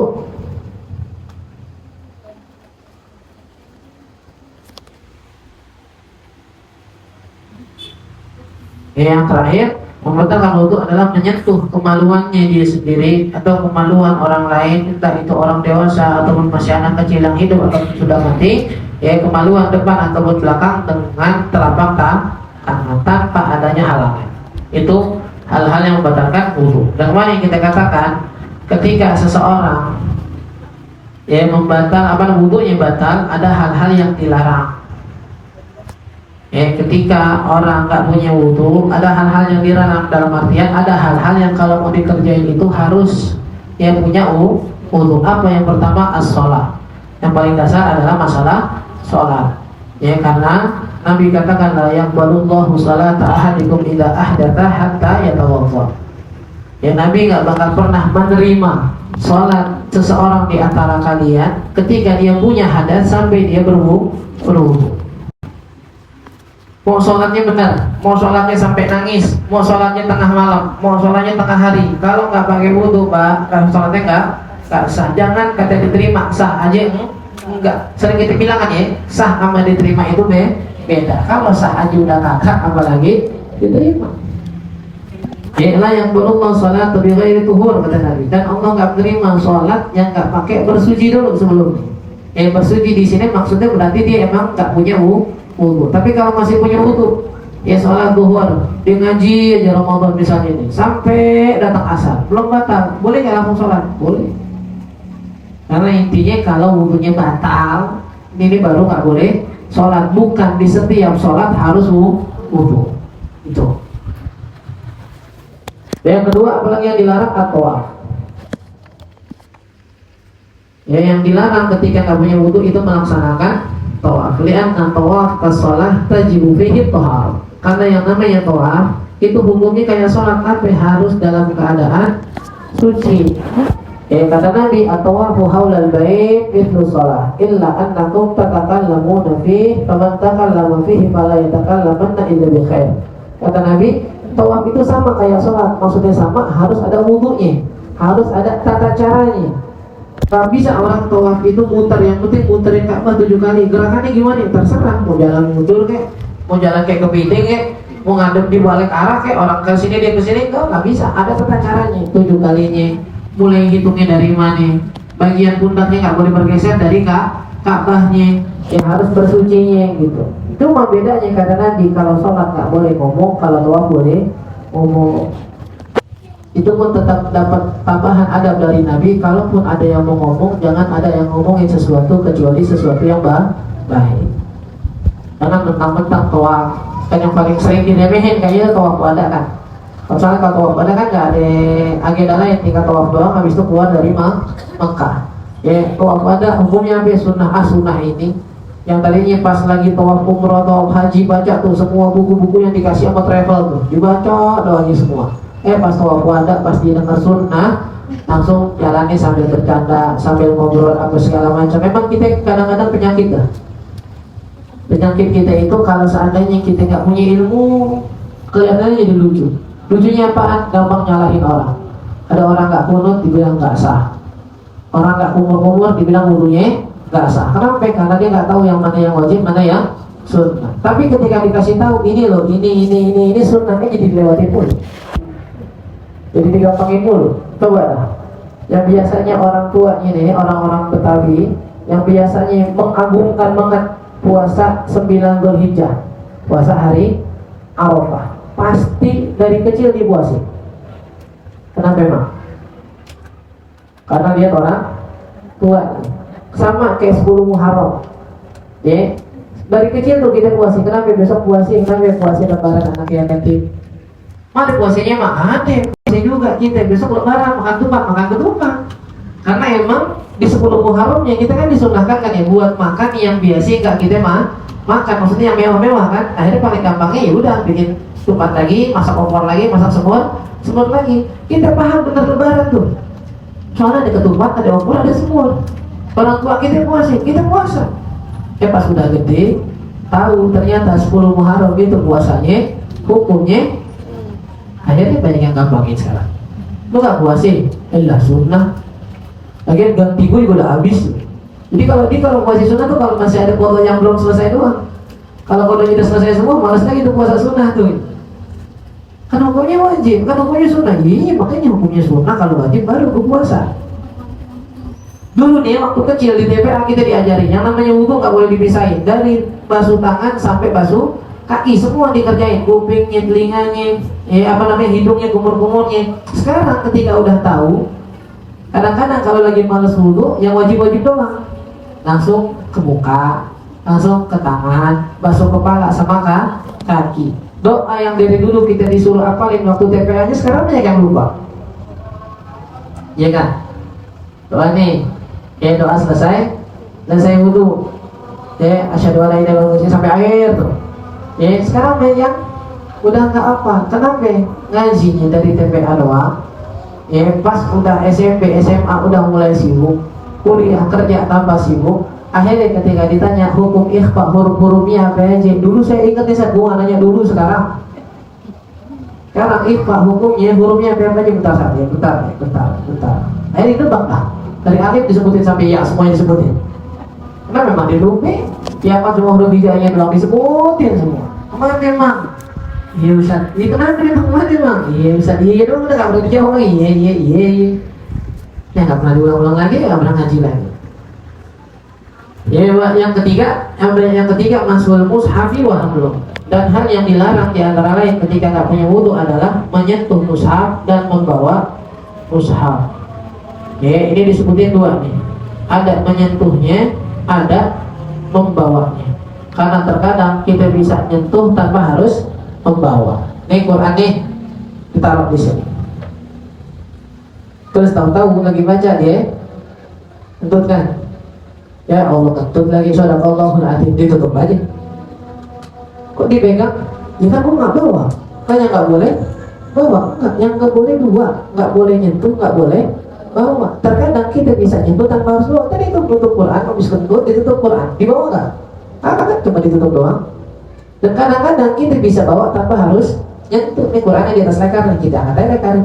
yang terakhir membatalkan wudu adalah menyentuh kemaluannya dia sendiri atau kemaluan orang lain, entah itu orang dewasa ataupun masih anak kecil yang hidup atau sudah mati, ya kemaluan depan ataupun belakang dengan telapak tangan tanpa adanya halangan. Itu hal-hal yang membatalkan wudu. Dan kemarin kita katakan ketika seseorang membatal wudunya batal, ada hal-hal yang dilarang. Ketika orang nggak punya wudu, ada hal-hal yang dilarang, dalam artian ada hal-hal yang kalau mau dikerjain itu harus punya wudu. Apa yang pertama? As-sholat. Yang paling dasar adalah masalah sholat. Karena Nabi katakan, la yaqbalullahu salata ahadikum idza ahdatha hatta yatawadda. Nabi nggak bakal pernah menerima sholat seseorang di antara kalian ketika dia punya hadas sampai dia berwudu. Mau sholatnya benar, mau sholatnya sampai nangis, mau sholatnya tengah malam, mau sholatnya tengah hari, kalau nggak pakai wudu, Pak, kalau sholatnya nggak sah. Jangan kata diterima, sah aja enggak. Sering kita bilang kan sah sama diterima itu beda. Kalau sah aja udah kakak, apalagi diterima. Ialah yang berullah sholat bi ghairi tuhur, kata Nabi. Dan Allah nggak menerima sholat yang nggak pakai bersuci dulu sebelumnya. Bersuci di sini maksudnya berarti dia emang nggak punya wudu. Tapi kalau masih punya wudu, sholat duhur, dia ngaji aja Ramadan misalnya ini sampai datang asar, belum batal, boleh nggak langsung sholat? Boleh. Karena intinya kalau wudunya batal, ini baru nggak boleh sholat. Bukan di setiap sholat harus wudu. Itu. Yang kedua, apalagi yang dilarang? At-tawaf. Yang dilarang ketika nggak punya wudu itu melaksanakan tawaf. Li'anna tawaf kas-shalah tajibu fihi thahar. Karena yang namanya tawaf itu hukumnya kayak sholat, tapi harus dalam keadaan suci. Kata Nabi, at-tawafu haulal bait mithlu shalah illa annakum tatakallamuna fihi faman takallama fihi fala yatakallamanna illa bi khair. Kata Nabi, tawaf itu sama kayak sholat, maksudnya sama, harus ada wudunya, harus ada tata caranya. Tak bisa orang tawaf itu muter, yang penting muterin Ka'bah 7 kali. Gerakannya gimana? Terserah, mau jalan mundur kayak, mau jalan kayak kepiting kayak, mau ngadep di balik arah kayak, orang ke sini dia ke sini, nggak bisa. Ada tata caranya, 7 kalinya. Mulai hitungnya dari mana? Bagian pundaknya nggak boleh bergeser dari Ka'bahnya, harus bersucinya gitu. Cuma bedanya kata Nabi, kalau sholat nggak boleh ngomong, kalau tawaf boleh ngomong. itu pun tetap dapat tambahan adab dari Nabi. Kalaupun ada yang mau ngomong, jangan ada yang ngomongin sesuatu kecuali sesuatu yang baik. Jangan mentang-mentang tawaf. Kan yang paling sering diremehin kayaknya tawaf wada kan. Soalnya kalau tawaf wada kan nggak ada agenda lain, tinggal tawaf doang, habis itu keluar dari Mekah. Ya, tawaf wada hukumnya apa? Sunnah ini. Yang tadinya pas lagi tawaf umroh, tawaf haji, baca tuh semua buku-buku yang dikasih sama travel tuh, dibaca doanya semua. Pas tawaf wada, pas dia dengar sunnah, langsung jalannya sambil bercanda, sambil ngobrol apa segala macam. Memang kita kadang-kadang penyakit dah. Penyakit kita itu kalau seandainya kita nggak punya ilmu, kelihatannya jadi lucu. Lucunya apaan? Gampang nyalahin orang. Ada orang nggak kunut dibilang nggak sah. Orang nggak kumur-kumur dibilang wudunya nggak sah. Kenapa? Karena dia nggak tahu yang mana yang wajib, mana yang sunnah. Tapi ketika dikasih tahu ini loh, ini sunnahnya jadi dilewatin pun. Jadi digampangin mulu. Coba lah. Yang biasanya orang tua ini, orang-orang Betawi, yang biasanya mengagungkan banget puasa 9 Dzulhijjah, puasa hari Arafah, pasti dari kecil dipuasin. Kenapa memang? Karena dia orang tua. Sama kayak 10 Muharram. Ya, dari kecil tuh kita puasin. Kenapa besok puasin? Kenapa puasin lebaran anak yatim? Mana puasanya mah ada. Puasa juga kita besok lebaran makan ketupat. Karena emang di 10 Muharramnya kita kan disunahkan kan ya buat makan yang biasa nggak kita makan, maksudnya yang mewah-mewah kan. Akhirnya paling gampangnya ya udah bikin ketupat lagi, masak opor lagi, masak semur lagi. Kita paham benar lebaran tuh. Soalnya ada ketupat, ada opor, ada semur. Orang tua kita puasa. Pas udah gede, tahu ternyata 10 Muharram itu puasanya, hukumnya. Akhirnya banyak yang gampangin sekarang. Lu gak puasin? Lah sunnah. Lagian ganti gue juga udah habis. Jadi kalau puasa sunnah tuh kalau masih ada foto yang belum selesai doang. Kalau fotonya udah selesai semua, malas lagi tuh puasa sunnah tuh. Kan hukumnya wajib, kan hukumnya sunnah. Iya, makanya hukumnya sunnah, kalau wajib baru berpuasa. Dulu nih waktu kecil di TPA kita diajarin yang namanya wudhu nggak boleh dipisahin, dari basuh tangan sampai basuh kaki semua dikerjain, kupingnya, telinganya, hidungnya, kumur-kumurnya. Sekarang ketika udah tahu, kadang-kadang kalau lagi males wudhu, yang wajib-wajib doang, langsung ke muka, langsung ke tangan, basuh kepala sama kaki. Doa yang dari dulu kita disuruh apalin waktu TPA-nya sekarang banyak yang lupa. Iya kan? Doa nih. Doa selesai wudhu, asyhadu alla ilaha illallah sampai akhir tuh. Sekarang banyak yang udah nggak apa. Kenapa? Ngajinya dari TPA doang. Pas udah SMP, SMA udah mulai sibuk, kuliah kerja tambah sibuk. Akhirnya ketika ditanya hukum ikhfa, huruf-hurufnya apa aja, dulu saya ingat nih, gue nanya dulu. Sekarang ikhfa hukumnya, hurufnya apa aja, bentar. Akhirnya itu bangga. Dari alif disebutin sampai ya, semuanya disebutin. Karena memang di lupi, ya apa cuma huruf hijaunya doang disebutin semua. Kemana memang? Iya Ustaz, ini kenapa memang kemana memang? Iya Ustaz, iya dong, udah gak perlu dijawab lagi. Iya. Ya gak pernah diulang-ulang lagi, gak pernah ngaji lagi. Yang ketiga masul mushafi wa hamluh. Dan hal yang dilarang di antara lain ketika gak punya wudu adalah menyentuh mushaf dan membawa mushaf. Ini disebutin dua nih. Ada menyentuhnya, ada membawanya. Karena terkadang kita bisa nyentuh tanpa harus membawa. Nih Quran nih ditaruh di sini. Terus tahu-tahu lagi baca dia, kentut kan? Ya Allah, kentut lagi, shadaqallahul adzim, ditutup aja. Kok dipegang? Ya kan gua nggak bawa. Kan yang nggak boleh bawa, yang nggak boleh dua, nggak boleh nyentuh, nggak boleh bawa. Terkadang kita bisa nyentuh tanpa harus bawa. Tadi itu tutup Quran, habis kentut ditutup Quran, dibawa nggak? Kan cuma ditutup doang. Dan kadang-kadang kita bisa bawa tanpa harus nyentuh. Nih Qurannya di atas lekar, kita angkat aja lekar.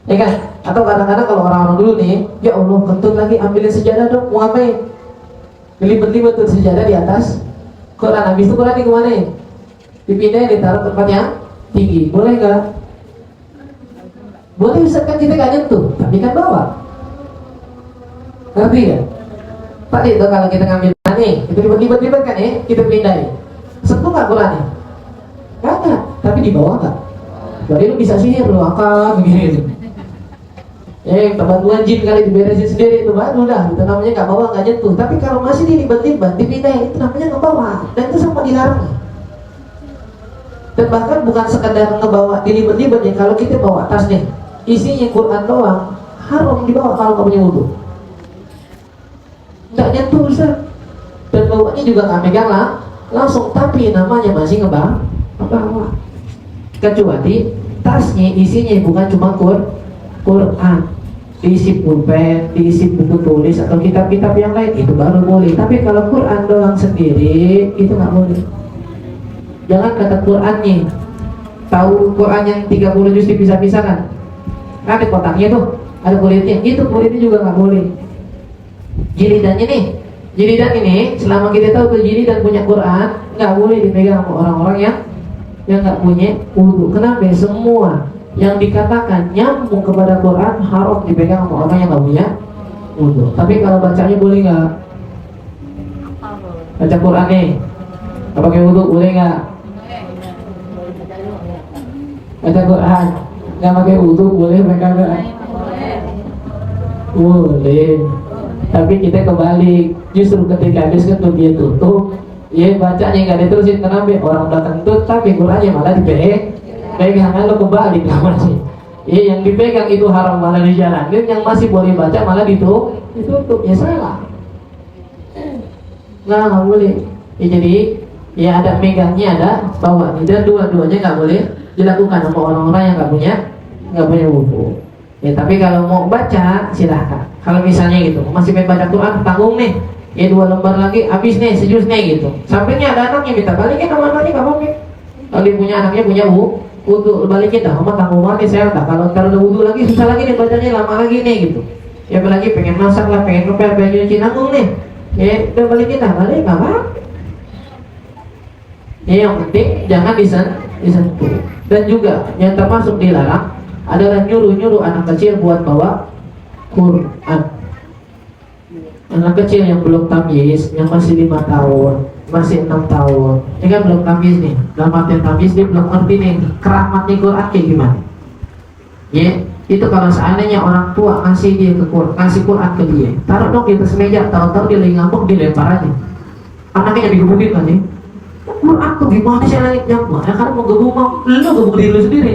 Ya kan? Atau kadang-kadang kalau orang-orang dulu nih, ya Allah kentut lagi, ambilin sejadah dong, mau ngapain? Dilibet-libet tuh sejadah di atas Quran. Habis itu Quran dikemanain? Dipindahin, ditaruh tempat yang tinggi. Boleh nggak? Boleh Ustaz, kan kita gak nyentuh, tapi kan bawa. Ngerti ya? Tadi itu kalau kita ngambil nih, itu libet-libet kan ya, kita pindahin. Sentuh nggak Qurannya? Nggak, tapi dibawa nggak? berarti lu bisa sihir lu akal begini. Bantuan jin kali diberesin sendiri itu baru dah, itu namanya nggak bawa nggak nyentuh. Tapi kalau masih dilibat-libat, dipindahin, itu namanya ngebawa, dan itu sama dilarang. Dan bahkan bukan sekadar ngebawa dilibat-libat ya, kalau kita bawa tas nih, isinya Quran doang, haram dibawa kalau nggak punya wudu. Nggak nyentuh Ustaz, dan bawanya juga nggak megang lah, langsung. Tapi namanya masih ngebawa. Kecuali tasnya isinya bukan cuma Quran, diisi pulpen, diisi buku tulis atau kitab-kitab yang lain, itu baru boleh. Tapi kalau Quran doang sendiri itu nggak boleh. Jangan kata Qurannya, tahu Quran yang 30 juz dipisah-pisah kan? Ada kotaknya tuh, ada kulitnya, itu kulitnya juga nggak boleh. Jilidannya nih, jilidan ini selama kita tahu tuh jilidan punya Quran, nggak boleh dipegang sama orang-orang yang nggak punya wudu. Kenapa? Semua yang dikatakan nyambung kepada Quran haram dipegang sama orang yang nggak punya wudu. Tapi kalau bacanya boleh nggak? Baca Quran nih, nggak pakai wudu boleh nggak? Baca Quran nggak pakai wudu boleh pegang nggak? Boleh. Tapi kita kebalik, justru ketika habis kentut dia tutup, ya bacanya nggak diterusin. Kenapa? Orang udah kentut tapi Qurannya malah dipegang. Pegangan lo kebalik namanya. Yang dipegang itu haram malah dijalanin, yang masih boleh baca malah ditutup. Ya salah. Nggak boleh. Jadi ya ada megangnya, ada bawahnya, dan dua-duanya nggak boleh dilakukan sama orang-orang yang nggak punya wudu. Ya tapi kalau mau baca silahkan. Kalau misalnya gitu masih pengen baca Quran, tanggung nih. Ya 2 lembar lagi habis nih sejusnya gitu. Sampingnya ada anaknya minta balikin sama anaknya nggak apa-apa. Kalau dia punya anaknya punya wudu balikin dah, sama tanggung banget saya dah. Kalau ntar ada wudu lagi susah lagi nih bacanya, lama lagi nih gitu. Ya apalagi pengen masak lah, pengen ngepel, pengen nyuci nanggung nih. Ya udah balikin dah, balik nggak apa. Ya yang penting jangan disentuh. Dan juga yang termasuk dilarang adalah nyuruh anak kecil buat bawa Quran. Anak kecil yang belum tamyiz, yang masih 5 tahun, masih 6 tahun, ini kan belum tamyiz nih. Dalam artian tamyiz dia belum ngerti nih keramatnya Quran kayak gimana. Ya, itu kalau seandainya orang tua ngasih dia ngasih Quran ke dia, taruh dong di atas meja, tahu-tahu dia lagi ngambek, dilempar aja. Anaknya digebukin kan nih. Quran tuh gimana sih lagi nyambek? Ya kan mau gebuk, lu gebuk diri lu sendiri.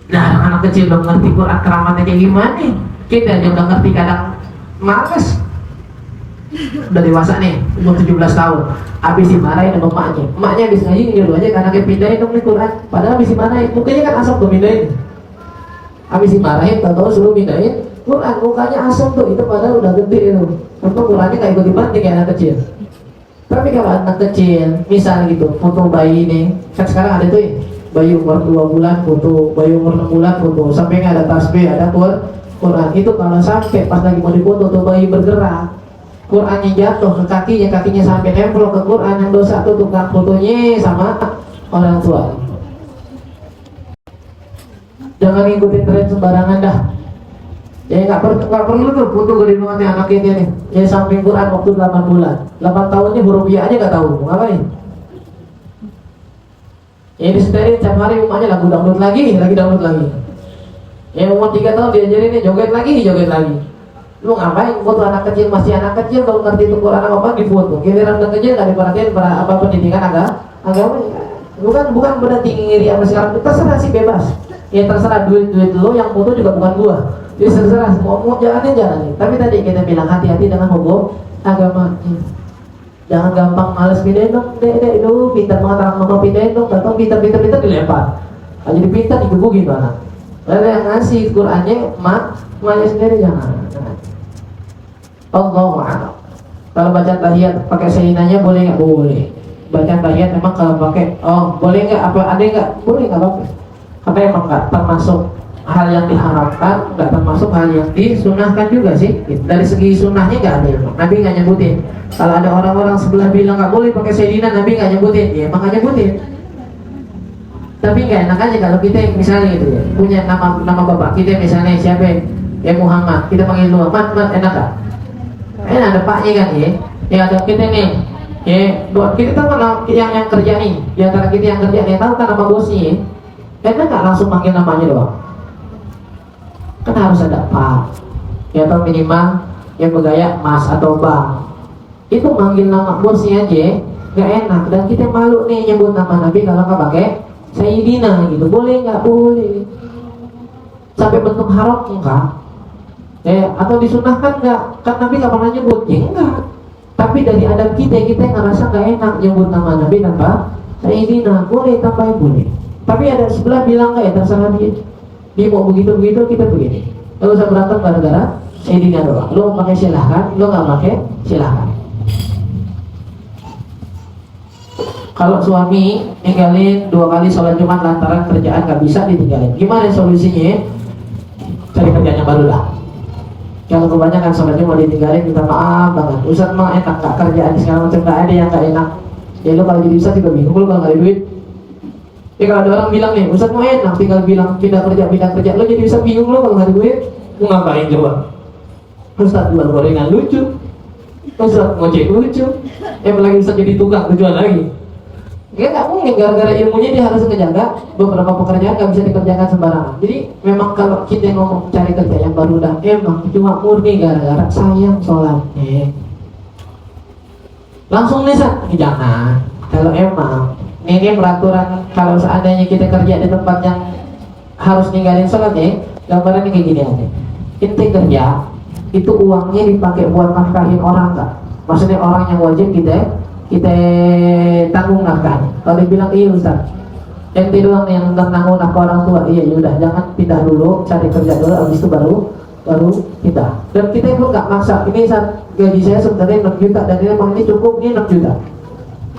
Nah, anak kecil belum ngerti Quran keramatnya kayak gimana nih. Kita aja udah ngerti kadang males. Udah dewasa nih, umur 17 tahun, habis dimarahin sama emaknya habis ngaji nyuruh aja karena dia pindahin dong nih Quran, padahal habis dimarahin, mukanya kan asam tuh pindahin, habis dimarahin, tahu suruh pindahin Quran, mukanya asam tuh, itu padahal udah gede itu, untung Qurannya gak ikut dibanting kayak anak kecil. Tapi kalau anak kecil, misal gitu, foto bayi nih, kan sekarang ada tuh ya, bayi umur 2 bulan foto, bayi umur 6 bulan foto, sampingnya ada tasbih, ada Quran, itu kalau sampai pas lagi mau difoto tuh bayi bergerak, Qurannya jatuh ke kakinya sampai nempel ke Quran, yang dosa tuh tukang fotonya sama orang tua. Jangan ngikutin tren sembarangan dah. Ya nggak perlu tuh foto gede banget anak ini nih. Ya samping Quran waktu 8 bulan, 8 tahunnya hurufiyah aja nggak tahu, mau ngapain? Ya disetelin tiap hari umatnya lagu download lagi. Ya umur 3 tahun diajarin nih joget lagi. Lu ngapain foto anak kecil, masih anak kecil kalau ngerti itu Quran apa di foto. Giliran anak kecil nggak diperhatiin apa pendidikan agama. Bukan berarti ngiri sama sekarang. Terserah sih, bebas. Ya terserah, duit lo yang foto juga bukan gua. Jadi terserah mau jalanin. Tapi tadi kita bilang hati-hati dengan hukum agama. Jangan gampang males pindahin dong, dek itu pintar banget orang mama pindahin dong, datang pintar dilempar. Jadi pintar digebukin gimana? Lalu yang ngasih Qurannya emaknya sendiri jangan. Allahu a'lam. Kalau baca tahiyat pakai selinanya boleh nggak? Boleh. Baca tahiyat memang kalau pakai, boleh nggak? Apa ada nggak? Boleh, nggak apa-apa. Karena emang nggak termasuk hal yang diharapkan, nggak termasuk hal yang disunahkan juga sih. Dari segi sunahnya nggak ada. Nabi nggak nyebutin. Kalau ada orang-orang sebelah bilang nggak boleh pakai selina, Nabi nggak nyebutin. Ya emang nggak nyebutin. Tapi nggak enak aja kalau kita misalnya gitu ya, punya nama bapak kita misalnya siapa ya Muhammad, kita panggil Muhammad, enak gak? Enak, ada paknya kan ya. Ya ada kita nih, ya buat kita tahu kan yang kerja nih, di antara kita yang kerja nih tahu kan nama bosnya ya. Enak nggak langsung manggil namanya doang? Kan harus ada Pak, ya atau minimal yang bergaya Mas atau Bang. Itu manggil nama bosnya aja nggak enak, dan kita malu nih nyebut nama Nabi kalau nggak pakai Sayyidina gitu. Boleh nggak? Boleh. Sampai bentuk haram enggak? Atau disunahkan nggak? Kan Nabi nggak pernah nyebut, ya enggak. Tapi dari adab kita yang ngerasa nggak enak nyebut nama Nabi tanpa Sayyidina. Boleh, tambahin boleh. Tapi ada sebelah bilang nggak ya, terserah dia. Dia mau begitu-begitu, kita begini. Nggak usah berantem gara-gara Sayyidina doang. Lo pakai silahkan, lo nggak pakai silahkan. Kalau suami ninggalin 2 kali sholat Jumat lantaran kerjaan nggak bisa ditinggalin, gimana solusinya? Cari kerjaan yang baru lah. Kalau kebanyakan sholat Jumat ditinggalin, minta maaf banget. Ustaz mah enak nggak kerjaan segala macam, nggak ada yang nggak enak. Ya lo kalau jadi Ustaz juga bingung lo kalau nggak ada duit. Ya kalau ada orang bilang nih, Ustaz mah enak, tinggal bilang pindah kerja, lo jadi bisa bingung lo kalau nggak ada duit. Lo ngapain coba? Ustaz jual gorengan lucu, Ustaz ngojek lucu, apalagi Ustaz jadi tukang jual lagi. Ya nggak mungkin, gara-gara ilmunya dia harus ngejaga beberapa pekerjaan nggak bisa dikerjakan sembarangan. Jadi memang kalau kita ngomong cari kerja yang baru dah, emang cuma murni gara-gara sayang sholatnya. Langsung nih jangan. Kalau emang ini peraturan, kalau seandainya kita kerja di tempat yang harus ninggalin sholatnya, gambarannya kayak gini aja. Kita kerja itu uangnya dipakai buat nafkahin orang nggak? Maksudnya orang yang wajib kita tanggung nafkah. Kalau dibilang iya Ustaz, ente doang yang tanggung nafkah orang tua, iya yaudah jangan, pindah dulu, cari kerja dulu, habis itu baru pindah. Dan kita pun nggak maksa. Ini saat gaji saya sebenarnya 6 juta dan ini emang ini cukup, ini 6 juta.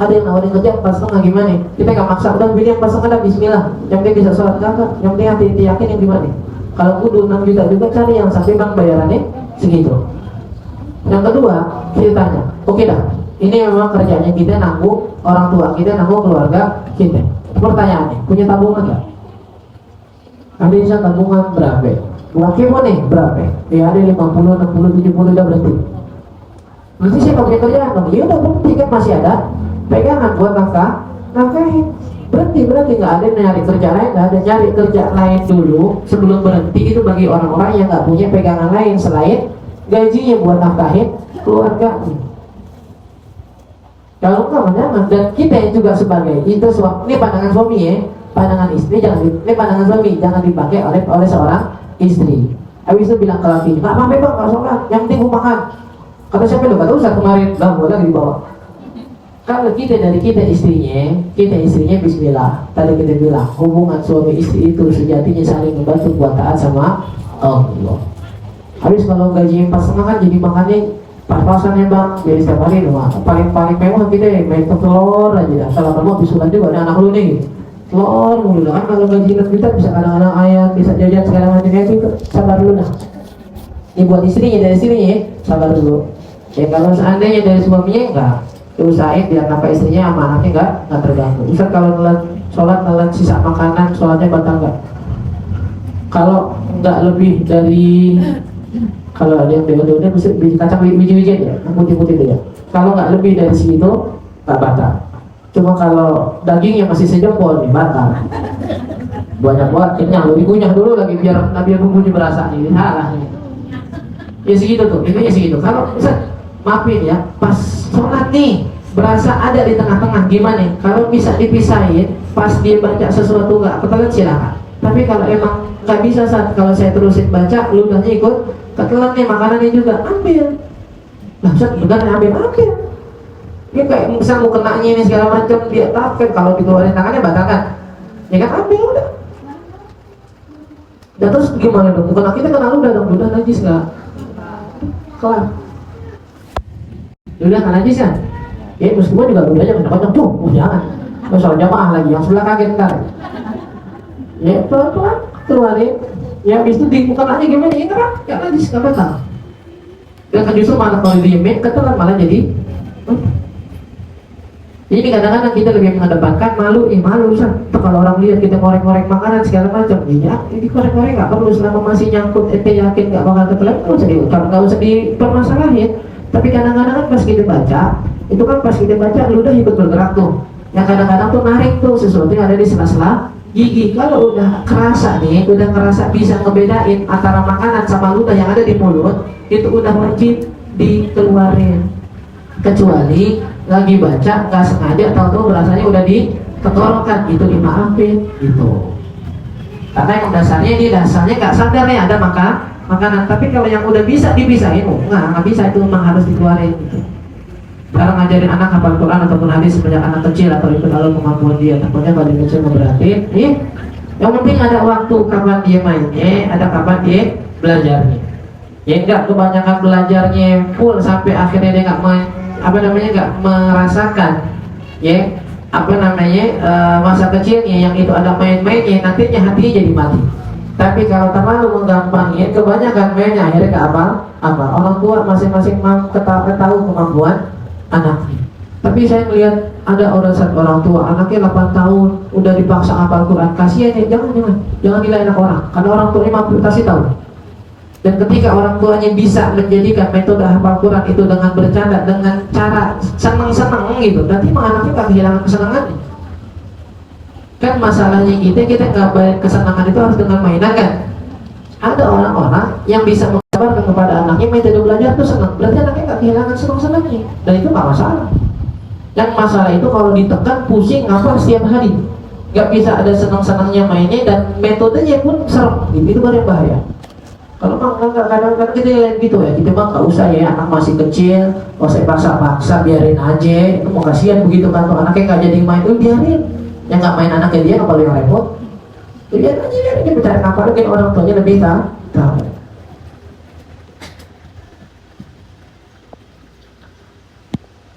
Ada yang nawarin kerja 4,5 gimana? Kita nggak maksa, udah pilih yang 4,5 dah, Bismillah. Yang penting bisa sholat kakak, yang penting hati yakin yang gimana? Kalau kudu 6 juta juga cari yang sampai bang bayarannya segitu. Yang kedua, kita tanya, oke dah, ini memang kerjanya kita nanggung orang tua, kita nanggung keluarga kita. Pertanyaannya, punya tabungan nggak? Ada bisa tabungan berapa? Buat kemo nih berapa? Ya ada 50, 60, 70 udah berhenti. Berarti saya nggak punya kerjaan dong. Ya udah berhenti, kan masih ada pegangan buat nafkahin. Berhenti nggak ada nyari kerja lain, nggak ada nyari kerja lain dulu sebelum berhenti. Itu bagi orang-orang yang nggak punya pegangan lain selain gajinya buat nafkahin keluarga. Kalau enggak jangan. Dan kita yang juga sebagai itu, ini pandangan suami ya, pandangan istri jangan, ini pandangan suami jangan dipakai oleh seorang istri. Habis itu bilang ke laki, nggak apa-apa bang, nggak sholat, yang penting gue makan. Kata siapa lo? Kata Ustaz kemarin, lah gue lagi dibawa. Kalau kita dari kita istrinya Bismillah. Tadi kita bilang hubungan suami istri itu sejatinya saling membantu buat taat sama Allah. Habis kalau gaji 4,5 kan jadi makannya pas-pasannya bang, jadi setiap hari rumah paling mewah kita main telur aja. Kalau kamu habis sholat juga ada anak lu nih, telur mulu kan. Kalau gaji 6 juta bisa kadang-kadang ayam, bisa jajan segala macamnya, itu sabar dulu dah. Ini buat istrinya, dari istrinya ya, sabar dulu. Ya kalau seandainya dari suaminya enggak, usahain biar nafkah istrinya sama anaknya enggak terganggu. Ustaz kalau sholat sisa makanan, sholatnya batal enggak? Kalau enggak lebih dari, kalau ada yang udah bisa kacang biji-bijian ya, putih-putih itu ya. Kalau nggak lebih dari segitu, nggak batal. Cuma kalau dagingnya masih sejempol nih, batal. Banyak banget, kenyang, lebih kunyah dulu lagi biar bumbunya berasa nih, salah nih. Ya segitu tuh, intinya segitu. Kalau bisa maafin ya, pas sholat nih berasa ada di tengah-tengah, gimana? Kalau bisa dipisahin, pas dia baca sesuatu nggak ketelan silakan. Tapi kalau emang nggak bisa saat kalau saya terusin baca, ludahnya ikut ketelan nih makanannya juga, ambil. Lah Ustaz bukan ambil. Dia kayak misal mau kenanya ini segala macam, dia takkan kalau dikeluarin tangannya batalkan. Ya kan ambil udah. Dan terus gimana dong? Bukan kita kena ludah dong, ludah najis nggak? Kelar. Ludah nggak najis kan? Ya meskipun juga ludahnya banyak-banyak tuh, jangan. Soal jamaah lagi, yang sebelah kaget ntar. Ya pelan-pelan keluarin. Ya habis itu dibuka lagi gimana? Ya kan? Ya najis nggak batal. Dan kan justru malah kalau diemin, ketelan malah jadi. Jadi kadang-kadang kita lebih mengedepankan malu Ustaz. Kalau orang lihat kita ngorek-ngorek makanan segala macam, ya ini korek-korek nggak perlu selama masih nyangkut, ente yakin nggak bakal ketelan, nggak usah dipermasalahin. Tapi kadang-kadang kan pas kita baca, itu kan pas kita baca ludah ikut bergerak tuh. Yang kadang-kadang tuh narik tuh sesuatu yang ada di sela-sela gigi kalau udah kerasa nih, udah kerasa bisa ngebedain antara makanan sama ludah yang ada di mulut, itu udah wajib dikeluarin. Kecuali lagi baca nggak sengaja tahu-tahu rasanya udah di tenggorokan, itu dimaafin gitu. Karena yang dasarnya nggak sadar nih ada makanan. Tapi kalau yang udah bisa dipisahin, nggak bisa, itu memang harus dikeluarin gitu. Cara ngajarin anak hafal Quran ataupun hadis sejak anak kecil atau ikut alur kemampuan dia, takutnya kalau kecil ngeberatin. Yang penting ada waktu kapan dia mainnya, ada kapan dia belajarnya. Ya enggak kebanyakan belajarnya full sampai akhirnya dia nggak nggak merasakan masa kecilnya yang itu ada main-mainnya, nantinya hatinya jadi mati. Tapi kalau terlalu menggampangin, kebanyakan mainnya akhirnya nggak apa. Orang tua masing-masing tahu kemampuan anaknya. Tapi saya melihat ada orang tua anaknya 8 tahun udah dipaksa hafal Quran, kasihan ya. Jangan nilai anak orang, karena orang tuanya mampu kasih tahu. Dan ketika orang tuanya bisa menjadikan metode hafal Quran itu dengan bercanda, dengan cara senang-senang gitu, berarti anaknya gak kehilangan kesenangannya. Kan masalahnya kita nggak bayar kesenangan itu harus dengan mainan kan. Ada orang-orang yang bisa mengabarkan kepada anaknya metode belajar itu senang, berarti anaknya gak kehilangan senang-senangnya, dan itu gak masalah. Yang masalah itu kalau ditekan pusing ngapa setiap hari, nggak bisa ada senang-senangnya mainnya dan metodenya pun serem gitu, itu baru yang bahaya. Kalau kadang-kadang kita lihat gitu ya, kita mah nggak usah ya, anak masih kecil, nggak usah paksa-paksa, biarin aja. Itu mau kasihan begitu kan, tuh anaknya nggak jadi main, itu biarin. Yang nggak main anaknya dia, kalau yang repot, biarin aja, dia mencari apa mungkin orang tuanya lebih tahu.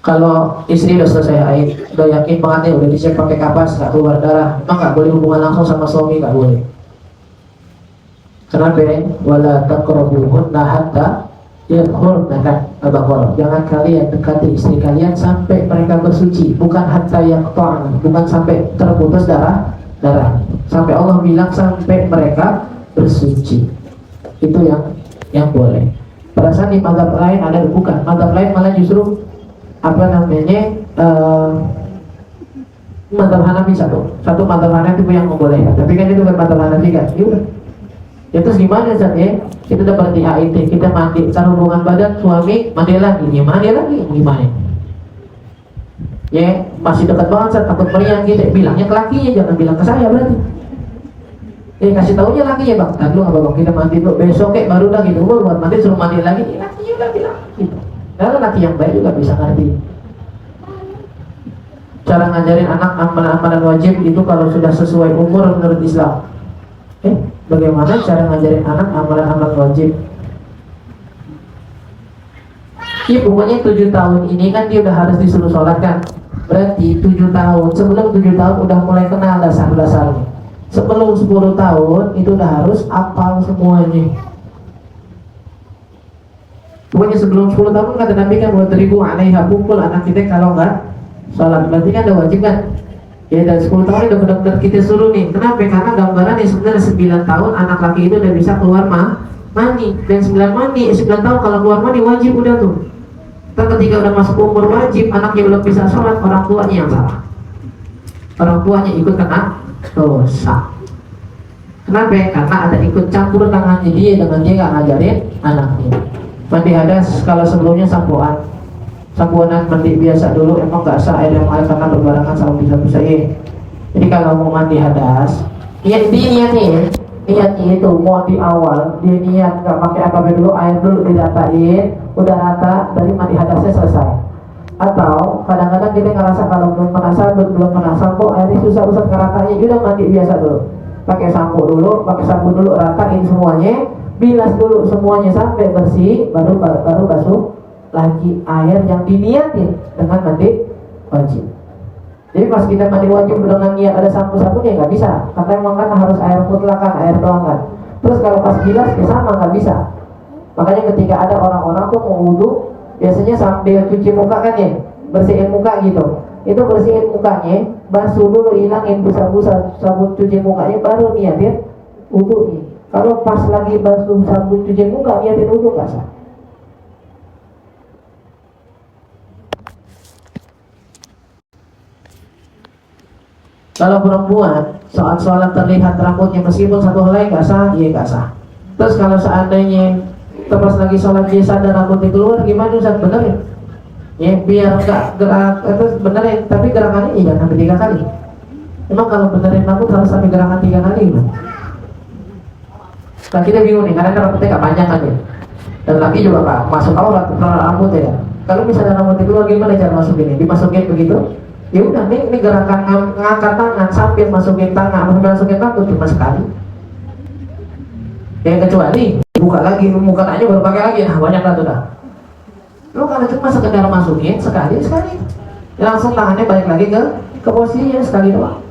Kalau istri udah selesai haid, udah yakin banget nih, udah dicek pakai kapas, nggak keluar darah, emang nggak boleh hubungan langsung sama suami, nggak boleh. Kenapa? Wala taqrabuhunna hatta yadkhulna al-baqarah. Jangan kalian dekati istri kalian sampai mereka bersuci, bukan hatta yaqta'na, bukan sampai terputus darah. Sampai Allah bilang sampai mereka bersuci. Itu yang boleh. Perasaan di mazhab lain ada, bukan. Mazhab lain malah justru mazhab Hanafi satu mazhab Hanafi itu yang membolehkan. Tapi kan itu bukan mazhab Hanafi kan? Ya terus gimana Zat ya? Kita udah berarti HIT, kita mandi, taruh hubungan badan, suami mandi lagi, gimana? Ya masih dekat banget Zat, takut meriang gitu. Bilangnya ke lakinya, jangan bilang ke saya berarti. Kasih taunya lakinya, bang, tadi lu nggak bang, kita mandi dulu, besok baru dah gitu, buat mandi suruh mandi lagi. Lakinya udah bilang gitu. Kalau laki yang baik juga bisa ngerti. Cara ngajarin anak amalan-amalan wajib itu kalau sudah sesuai umur menurut Islam. Bagaimana cara ngajarin anak amalan-amalan wajib? Pokoknya 7 tahun ini kan dia udah harus disuruh sholat kan. Berarti 7 tahun, sebelum 7 tahun udah mulai kenal dasar-dasarnya. Sebelum 10 tahun itu udah harus hafal semuanya. Pokoknya sebelum 10 tahun kata Nabi kan, buat ribu alaiha, pukul anak kita kalau enggak sholat. Berarti kan udah wajib kan? Ya, dan 10 tahun itu benar-benar kita suruh nih. Kenapa? Karena gambaran yang sebenarnya 9 tahun anak laki itu udah bisa keluar mandi. Dan 9 tahun kalau keluar mandi wajib udah tuh. Dan ketika udah masuk umur wajib, anaknya belum bisa sholat, orang tuanya yang salah. Orang tuanya ikut kena dosa. Kenapa? Karena ada ikut campur tangannya dia dengan dia nggak ngajarin anaknya. Mandi hadas kalau sebelumnya sampoanan mandi biasa dulu, emang nggak sah air yang mengalir karena berbarengan sama bisa-bisa ya. Jadi kalau mau mandi hadas, niatnya itu mau di awal dia niat nggak pakai apa-apa dulu, air dulu diratain, udah rata, dari mandi hadasnya selesai. Atau kadang-kadang kita ngerasa kalau belum menasar kok airnya susah keratanya, udah mandi biasa dulu, pakai sampo dulu, ratain semuanya, bilas dulu semuanya sampai bersih, baru basuh lagi air yang diniatin dengan mandi wajib. Jadi pas kita mandi wajib dengan niat ada sampo-sampo ya nggak bisa, karena emang kan harus air mutlakan, air doang kan. Terus kalau pas bilas ya sama, nggak bisa. Makanya ketika ada orang-orang tuh mau wudu, biasanya sambil cuci muka kan ya, bersihin muka gitu. Itu bersihin mukanya, basuh dulu, hilangin busa-busa sabun cuci mukanya, baru niatin wudu nih. Kalau pas lagi basuh sabun cuci muka niatin wudu nggak sah. Kalau perempuan saat sholat terlihat rambutnya meskipun satu helai nggak sah, iya nggak sah. Terus kalau seandainya pas lagi sholat dia sadar rambutnya keluar, gimana Ustaz? Benerin ya, biar nggak gerak itu benerin, tapi gerakannya iya sampai 3 kali. Emang kalau benerin rambut harus sampai gerakan 3 kali gimana? Nah kita bingung nih, karena rambutnya nggak panjang kan ya, dan lagi juga nggak masuk aurat rambut ya. Kalau misalnya rambutnya keluar, gimana cara masukin? Dimasukin begitu? Ya udah, ini gerakan ngangkat tangan sambil masukin tangan, masukin rambut cuma sekali. Ya kecuali buka lagi, buka aja baru pakai lagi, nah banyak lah tuh dah. Lo kalau cuma sekedar masukin sekali, langsung tangannya balik lagi ke posisinya sekali doang.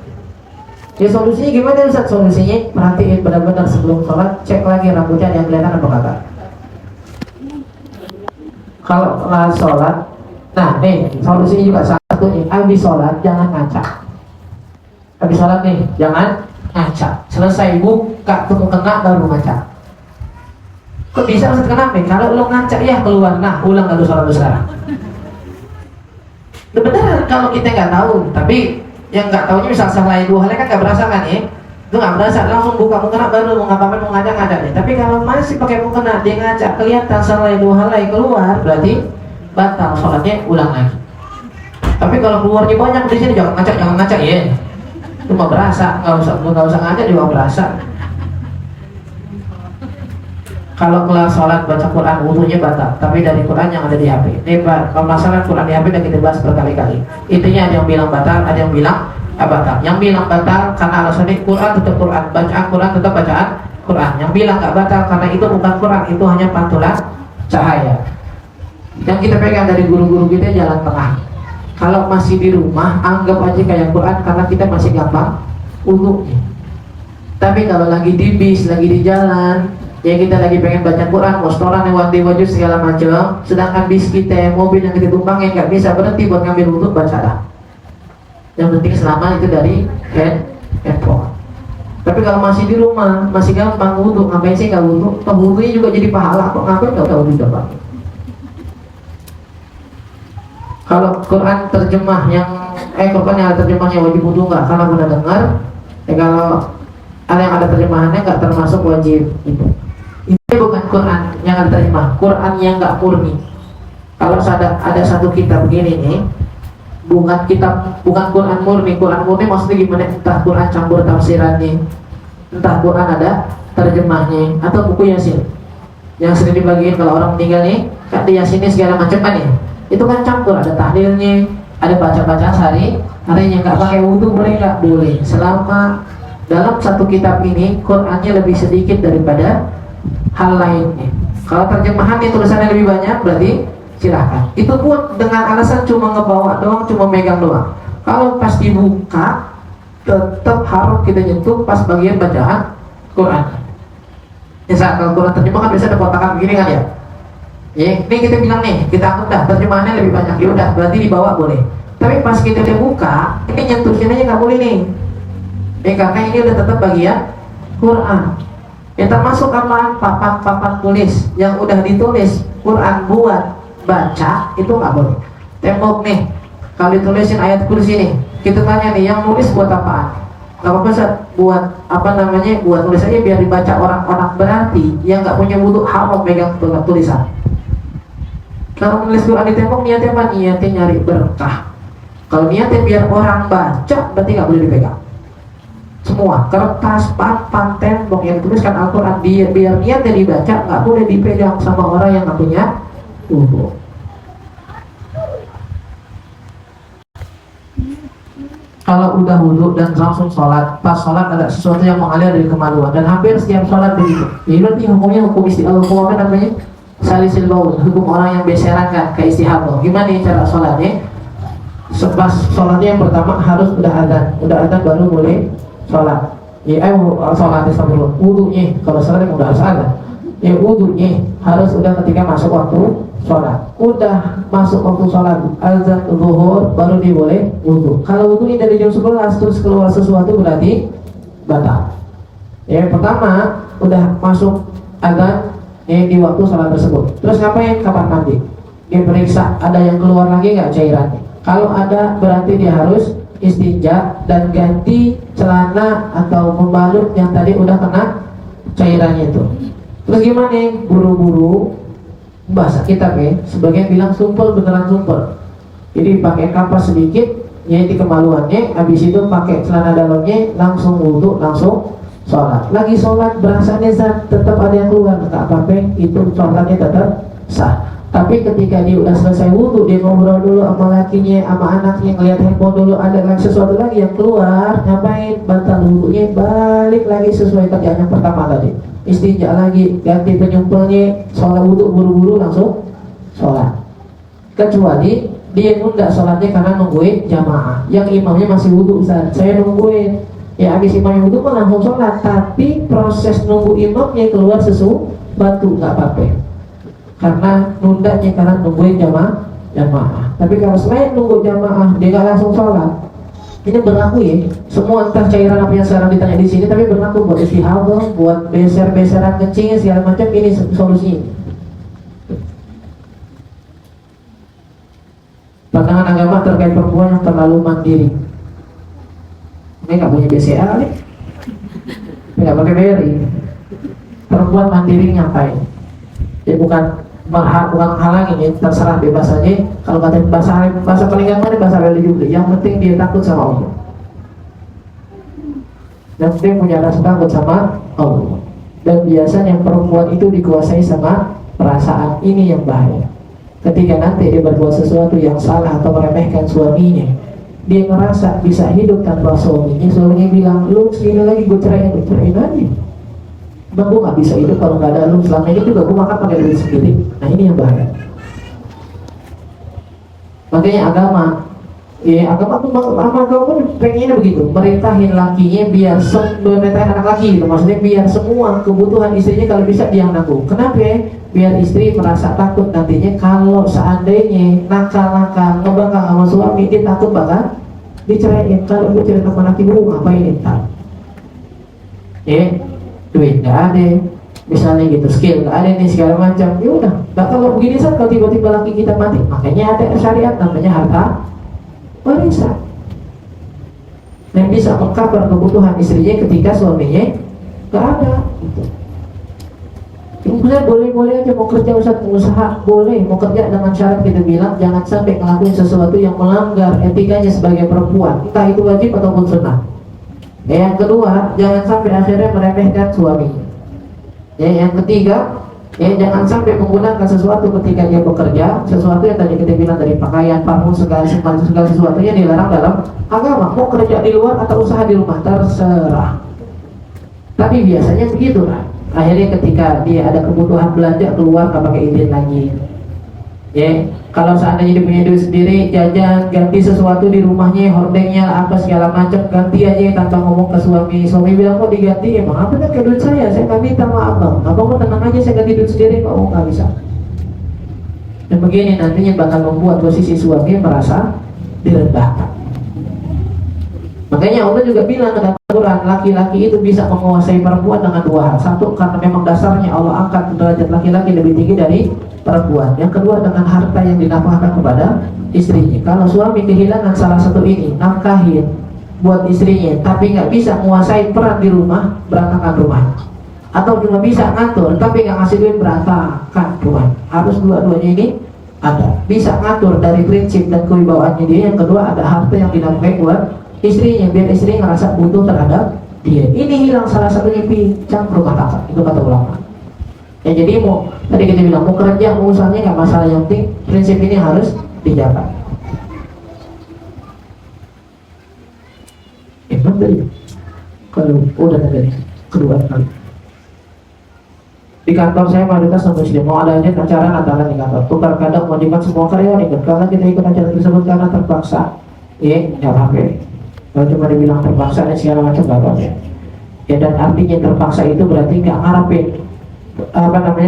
Ya solusinya gimana Ustaz? Solusinya perhatiin benar-benar sebelum sholat, cek lagi rambutnya yang kelihatan apa kagak. Kalau sholat, nah nih solusinya juga satu nih, habis sholat jangan ngaca. Habis sholat nih jangan ngaca. Selesai buka temu kena baru ngaca. Kok bisa Ustaz? Kenapa? Kalau lo ngaca ya keluar, nah ulang kalau sholat sekarang. Benar kalau kita nggak tahu, tapi yang nggak tahunya misal salah 2 helai kan nggak berasa kan ya? Itu nggak berasa, langsung buka mukena baru mau ngapain, mau ngajak nih. Tapi kalau masih pakai mukena dia ngaca kelihatan salah 2 helai keluar, berarti batal sholatnya, ulang lagi. Tapi kalau keluarnya banyak di sini jangan ngaca ya. Cuma berasa, nggak usah ngaca juga berasa. Kalau kelas sholat baca Quran wudunya batal, tapi dari Quran yang ada di HP. Ini masalah Quran di HP dan kita bahas berkali-kali. Intinya ada yang bilang batal, ada yang bilang batal. Yang bilang batal karena alasannya Quran tetap Quran, bacaan Quran tetap bacaan Quran. Yang bilang nggak batal karena itu bukan Quran, itu hanya pantulan cahaya. Yang kita pegang dari guru-guru kita jalan tengah. Kalau masih di rumah, anggap aja kayak Quran karena kita masih gampang wudunya. Tapi kalau lagi di bis, lagi di jalan, ya kita lagi pengen baca Quran, mau setoran lewat di wajah segala macam, sedangkan bis kita, mobil yang kita tumpangin nggak bisa berhenti buat ngambil wudhu, baca dah. Yang penting selama itu dari handphone. Tapi kalau masih di rumah, masih gampang wudhu, ngapain sih nggak wudhu? Wudhunya juga jadi pahala, kok ngapain nggak tahu juga Pak? Kalau Quran terjemah yang Quran yang ada terjemahnya wajib wudhu nggak? Karena udah dengar. Kalau ada yang ada terjemahannya nggak termasuk wajib itu. Ini bukan Quran yang ada terjemah, Quran yang nggak murni. Kalau ada satu kitab begini nih, bukan Quran murni. Quran murni maksudnya gimana? Entah Quran campur tafsirannya, entah Quran ada terjemahnya, atau buku Yasin yang sering dibagiin kalau orang meninggal nih, kan di Yasinnya segala macam kan ya. Itu kan campur, ada tahlilnya, ada baca-baca harinya. Nggak pakai wudhu boleh nggak? Boleh, selama dalam satu kitab ini Qurannya lebih sedikit daripada hal lainnya. Kalau terjemahannya tulisannya lebih banyak, berarti silahkan. Itu pun dengan alasan cuma ngebawa doang, cuma megang doang. Kalau pas dibuka, tetap harus kita nyentuh pas bagian bacaan Quran. Misal kalau Quran terjemahan biasa ada kotakan begini kan ya. Ya, ini kita bilang nih, kita anggap dah terjemahannya lebih banyak, ya udah berarti dibawa boleh. Tapi pas kita buka, ini nyentuh sini nggak boleh nih. Karena ini udah tetap bagian Quran. Yang termasuk apaan? Papan tulis yang udah ditulis Quran buat baca itu nggak boleh. Tembok nih, kalau ditulisin ayat kursi nih, kita tanya nih, yang nulis buat apaan? Nggak apa-apa Ustaz, buat apa namanya? Buat tulis aja biar dibaca orang-orang. Berarti yang nggak punya wudhu haram megang tulisan. Kalau menulis Quran di tembok niatnya apa? Niatnya nyari berkah. Kalau niatnya biar orang baca, berarti nggak boleh dipegang. Semua kertas, papan, tembok yang dituliskan Al-Quran biar niatnya dibaca, nggak boleh dipegang sama orang yang nggak punya wudhu. Kalau udah wudhu dan langsung sholat, pas sholat ada sesuatu yang mengalir dari kemaluan, dan hampir setiap sholat begitu. Jadi berarti hukumnya hukum apa namanya? Salisil baul, hukum orang yang beseran kan, ke istihadah. Gimana nih cara sholatnya? Pas sholatnya yang pertama harus udah adzan baru boleh sholat. Sholat astagfirullah. Wudunya kalau sholat udah harus adzan. Wudunya harus udah ketika masuk waktu sholat. Udah masuk waktu sholat, azan zuhur baru diboleh wudu. Kalau wudunya dari jam 11 terus keluar sesuatu berarti batal. Pertama udah masuk azan di waktu sholat tersebut. Terus ngapain? Kapan mandi? Dia periksa ada yang keluar lagi nggak cairannya. Kalau ada berarti dia harus istinja dan ganti celana atau membalut yang tadi udah kena cairannya itu. Terus gimana? Buru-buru bahasa kita sebagian bilang sumpel, beneran sumpel. Jadi pakai kapas sedikit, yaitu kemaluannya. Habis itu pakai celana dalamnya, langsung wudhu, langsung sholat. Lagi sholat berasanya tetap ada yang keluar, nggak apa-apa, itu sholatnya tetap sah. Tapi ketika dia udah selesai wudhu, dia ngobrol dulu sama lakinya, sama anaknya, ngeliat handphone dulu, ada lagi sesuatu lagi yang keluar, ngapain? Batal wudhunya, balik lagi sesuai kerjaan yang pertama tadi. Istinja lagi, ganti penyumpelnya, sholat wudhu buru-buru langsung sholat. Kecuali dia nunda sholatnya karena nungguin jamaah, yang imamnya masih wudhu. Ustaz, saya nungguin, ya habis imamnya wudhu kan langsung sholat, tapi proses nunggu imamnya keluar sesuatu nggak apa-apa, karena nundanya karena nungguin jamaah. Tapi kalau selain nunggu jamaah dia nggak langsung sholat, ini berlaku ya, semua entah cairan apa yang sekarang ditanya di sini, tapi berlaku buat istihadah, buat beser-beseran kencing segala macam. Ini solusinya. Pandangan agama terkait perempuan yang terlalu mandiri. Ini nggak punya BCA nih, nggak pakai BRI. Perempuan mandiri ngapain? Ya bukan halangin ya, terserah bebas aja. Kalau kata bahasa paling gampang bahasa religius, yang penting dia takut sama Allah, yang penting punya rasa takut sama Allah. Dan biasanya perempuan itu dikuasai sama perasaan, ini yang bahaya. Ketika nanti dia berbuat sesuatu yang salah atau meremehkan suaminya, dia ngerasa bisa hidup tanpa suaminya bilang, lu segini lagi gue ceraiin aja. Bang, gue gak bisa hidup kalau gak ada lu. Selama ini juga gue makan pakai duit sendiri. Nah ini yang bahaya. Makanya agama pun pengennya begitu, merintahin lakinya biar merintahin anak laki gitu. Maksudnya biar semua kebutuhan istrinya kalau bisa dia nanggung. Kenapa? Biar istri merasa takut nantinya kalau seandainya nakal-nakal ngebangkang sama suami, dia takut bakal diceraiin. Kalau gue cerai sama laki gue ngapain ntar? Duit nggak ada, misalnya gitu, skill nggak ada nih segala macam. Ya udah, nah kalau begini saat kalau tiba-tiba laki kita mati, makanya ada syariat namanya harta warisan, yang bisa mengcover kebutuhan istrinya ketika suaminya nggak ada. Kemudian boleh-boleh aja mau kerja usaha boleh, mau kerja dengan syarat kita bilang jangan sampai ngelakuin sesuatu yang melanggar etikanya sebagai perempuan, entah itu wajib ataupun sunnah. Yang kedua, jangan sampai akhirnya meremehkan suaminya. Yang ketiga, jangan sampai menggunakan sesuatu ketika dia bekerja, sesuatu yang tadi kita bilang dari pakaian, parfum, segala sesuatunya dilarang dalam agama. Mau kerja di luar atau usaha di rumah terserah. Tapi biasanya begitu lah. Akhirnya ketika dia ada kebutuhan belanja keluar nggak pakai izin lagi. Kalau seandainya dia punya duit sendiri, jajan, ganti sesuatu di rumahnya, hordengnya, apa segala macam, ganti aja tanpa ngomong ke suami. Suami bilang kok diganti, emang apa kan ke duit saya nggak minta sama abang mau tenang aja saya ganti duit sendiri, kok nggak bisa. Dan begini nantinya bakal membuat posisi suami merasa direndahkan. Makanya Allah juga bilang dalam Al-Quran, laki-laki itu bisa menguasai perempuan dengan dua hal. Satu, karena memang dasarnya Allah angkat derajat laki-laki lebih tinggi dari perempuan. Yang kedua, dengan harta yang dinafkahkan kepada istrinya. Kalau suami kehilangan salah satu ini, nafkahin buat istrinya, tapi nggak bisa menguasai peran di rumah, berantakan rumah. Atau cuma bisa ngatur, tapi nggak ngasih duit, berantakan rumah. Harus dua-duanya ini ada. Bisa ngatur dari prinsip dan kewibawaannya dia. Yang kedua, ada harta yang dinafkahin buat istrinya, biar istrinya ngerasa butuh terhadap dia. Ini hilang salah satunya, pincang rumah tangga. Itu kata ulama. Jadi mau tadi kita bilang mau kerja, mau usahanya nggak masalah, yang penting prinsip ini harus dijaga. Emang tadi kalau udah tadi kedua kali di kantor saya mayoritas non-muslim, mau ada aja acara Natalan di kantor, tukar kadang mewajibkan semua karyawan ikut. Kalau kita ikut acara tersebut karena terpaksa, nggak apa-apa. Kalau cuma dibilang terpaksa dan segala macam nggak apa-apa. Dan artinya terpaksa itu berarti nggak ngarepin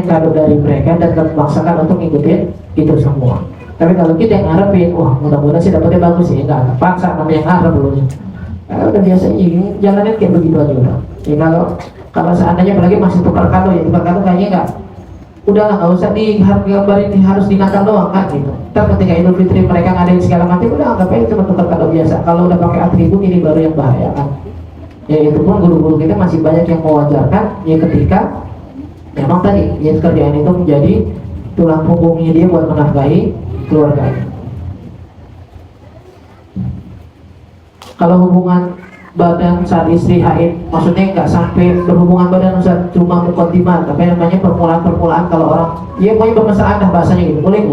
kado dari mereka dan memaksakan untuk ngikutin itu semua. Tapi kalau kita yang ngarepin, wah mudah-mudahan sih dapetnya bagus ya, nggak paksa namanya ngarep dulunya. Udah biasanya jalannya kayak begitu aja udah. Kalau seandainya apalagi masih tukar kado, ya tukar kado kayaknya udahlah nggak usah digambarin harus dinakal doang kan gitu. Ntar ketika Idul Fitri mereka ngadain segala macam, udah anggap aja cuma tukar kado biasa. Kalau udah pakai atribut ini baru yang bahaya kan. Ya itu pun guru-guru kita masih banyak yang mewajarkan ya ketika memang tadi ya kerjaan itu menjadi tulang punggungnya dia buat menafkahi keluarga. Kalau hubungan badan saat istri haid, maksudnya nggak sampai berhubungan badan Ustaz, cuma mukadimah, tapi namanya permulaan kalau orang ya pokoknya bermasalah dah bahasanya gitu, boleh.